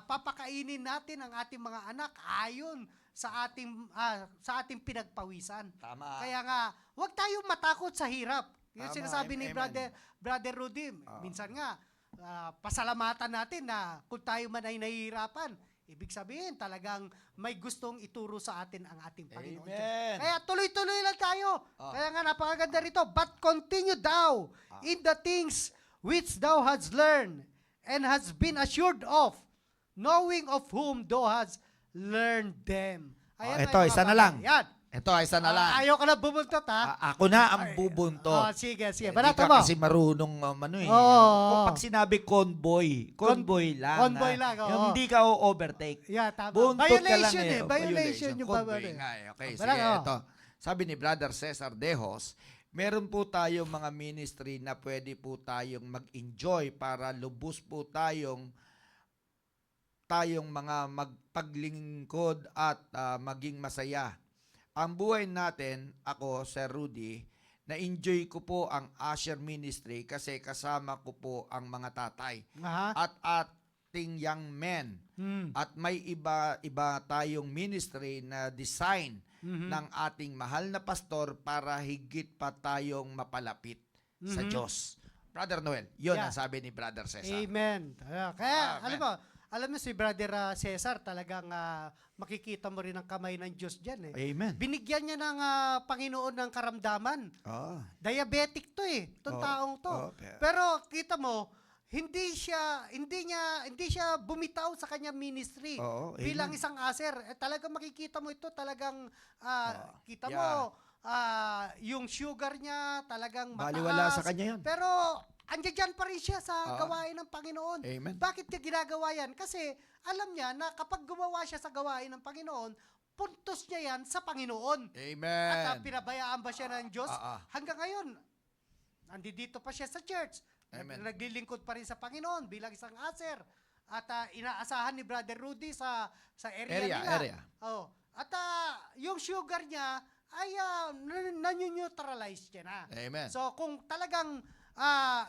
papakainin natin ang ating mga anak ayon sa ating pinagpawisan.
Tama.
Kaya nga, huwag tayong matakot sa hirap. Yung
Tama,
sinasabi ni
amen.
Brother Rudy, minsan nga, pasalamatan natin na kung tayo man ay nahihirapan, ibig sabihin talagang may gustong ituro sa atin ang ating Panginoon.
Amen.
Kaya tuloy-tuloy lang tayo.
Ah.
Kaya nga napakaganda rito, but continue thou in the things which thou hast learned and hast been assured of, knowing of whom thou hast learned them.
Ito, isa na lang.
Yan.
Ito, isa na lang.
Ayaw ka na bubuntot, ha?
Ako na ang bubuntot.
Sige.
Hindi
Banata
ka
mo.
kasi marunong
Oo.
Pag sinabi convoy lang.
Convoy lang, oo.
Yung hindi ka overtake.
Yeah, tama.
Buntot ka lang
Violation
eh.
Violation yung
Convoy
babalik.
nga eh. Okay,
Parang,
sige. Ito. Sabi ni Brother Cesar Dejos, meron po tayong mga ministry na pwede po tayong mag-enjoy para lubos po tayong mga magpaglingkod at maging masaya. Ang buhay natin, ako, Sir Rudy, na-enjoy ko po ang usher ministry kasi kasama ko po ang mga tatay
Aha.
at ating young men. At may iba tayong ministry na design ng ating mahal na pastor para higit pa tayong mapalapit sa Diyos. Brother Noel, yun
Yeah.
ang sabi ni Brother Cesar.
Amen. Kaya,
Amen.
alam mo si Brother Cesar, talagang makikita mo rin ang kamay ng Diyos dyan eh.
Amen.
Binigyan niya ng Panginoon ng karamdaman.
Oh.
Diabetic to eh, itong taong to. Pero kita mo, hindi siya bumitaw sa kanyang ministry
Oo,
bilang
amen.
isang aser. Talagang makikita mo ito, talagang kita
yeah.
mo yung sugar niya talagang mataas.
Baliwala sa kanya yun.
Pero andiyan pa rin siya sa gawain ng Panginoon.
Amen.
Bakit niya ginagawa yan? Kasi alam niya na kapag gumawa siya sa gawain ng Panginoon, puntos niya yan sa Panginoon.
Amen.
At pinabayaan ba siya ng Diyos? Hanggang ngayon, nandito pa siya sa church.
Amen.
Naglilingkod pa rin sa Panginoon bilang isang aser. At inaasahan ni Brother Rudy sa area nila.
Area.
Oh. At yung sugar niya ay nanyo-neutralize niya na.
Amen.
So kung talagang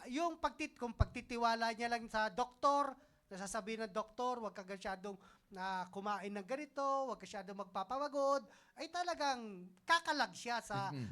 yung kung pagtitiwala niya lang sa doktor, nasasabihin ng doktor, huwag ka masyadong kumain ng ganito, huwag ka masyadong magpapawagod, ay talagang kakalag siya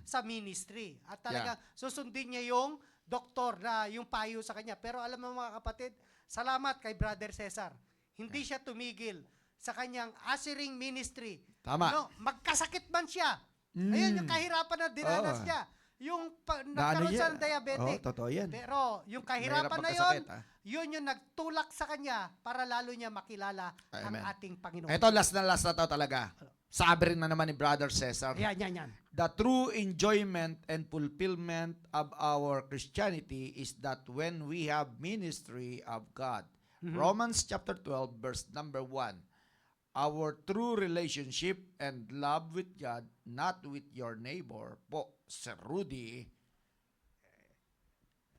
sa ministry. At talagang susundin niya yung doktor na yung payo sa kanya. Pero alam mo mga kapatid, salamat kay Brother Cesar. Hindi siya tumigil sa kanyang ushering ministry.
Tama.
No, magkasakit man siya.
Mm.
Ayun yung kahirapan na dinanas
Oo.
niya. Yung
Na ano
nagkaroon siya
yan?
ng diabetic.
Oo, totoo yan.
Pero yung kahirapan
Mahirap
na
magkasakit,
yun, yun yung nagtulak sa kanya para lalo niya makilala ang
Amen.
ating Panginoon.
Ito, last na to talaga. Sabi rin na naman ni Brother Cesar.
Yan.
The true enjoyment and fulfillment of our Christianity is that when we have ministry of God. Romans chapter 12 verse number 1. Our true relationship and love with God, not with your neighbor, po, Sir Rudy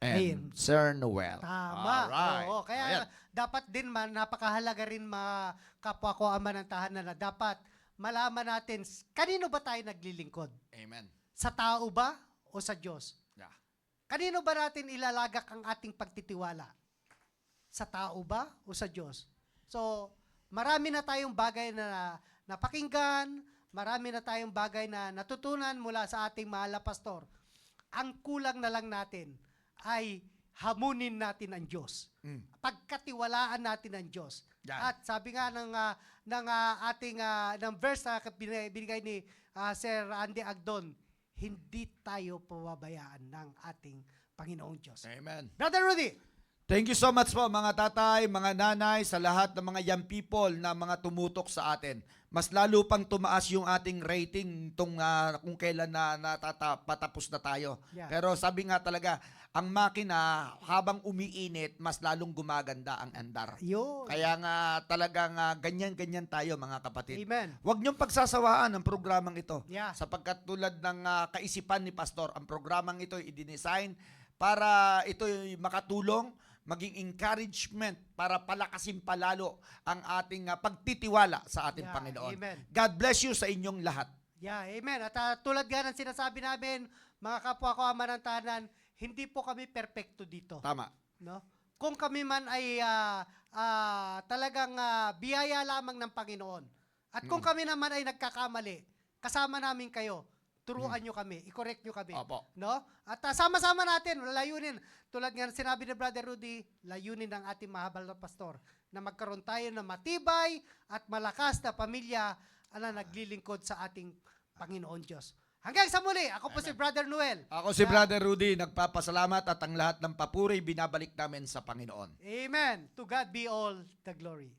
and
Ayun.
Sir Noel.
Tama.
Alright.
Oo, kaya
Ayan.
dapat din man, napakahalaga rin mga kapwa ko ama ng tahanan na dapat malaman natin kanino ba tayo naglilingkod?
Amen.
Sa tao ba o sa Diyos?
Yeah.
Kanino ba natin ilalagak ang ating pagtitiwala? Sa tao ba o sa Diyos? So, marami na tayong bagay na napakinggan, marami na tayong bagay na natutunan mula sa ating mahal na pastor. Ang kulang na lang natin ay hamunin natin ang Diyos. Pagkatiwalaan natin ang Diyos.
Yan.
At sabi nga ng ating ng verse na binigay ni Sir Andy Agdon, hindi tayo pababayaan ng ating Panginoong Diyos.
Amen.
Brother Rudy,
Thank you so much po mga tatay, mga nanay, sa lahat ng mga young people na mga tumutok sa atin. Mas lalo pang tumaas yung ating rating kung kailan patapos na tayo.
Yeah.
Pero sabi nga talaga, ang makina habang umiinit, mas lalong gumaganda ang andar.
yun.
Kaya nga talagang ganyan-ganyan tayo mga kapatid.
Amen.
Huwag niyong pagsasawaan ang programang ito.
Yeah.
Sapagkat tulad ng kaisipan ni Pastor, ang programang ito ay i-design para ito makatulong, maging encouragement para palakasin palalo ang ating pagtitiwala sa ating
Yeah,
Panginoon.
amen.
God bless you sa inyong lahat.
Yeah, amen. At tulad nga ng sinasabi namin, mga kapwa ko ama ng tahanan, hindi po kami perpekto dito.
Tama.
No? Kung kami man ay talagang biyaya lamang ng Panginoon. At kung kami naman ay nagkakamali, kasama namin kayo. Turuan nyo kami, i-correct nyo kami.
Opo.
No? At sama-sama natin, layunin. Tulad nga ng sinabi ni Brother Rudy, layunin ng ating mahabal na pastor na magkaroon tayo ng matibay at malakas na pamilya na naglilingkod sa ating Panginoon Diyos. Hanggang sa muli, ako po si Brother Noel.
Ako si Brother Rudy, nagpapasalamat at ang lahat ng papuri binabalik namin sa Panginoon.
Amen. To God be all the glory.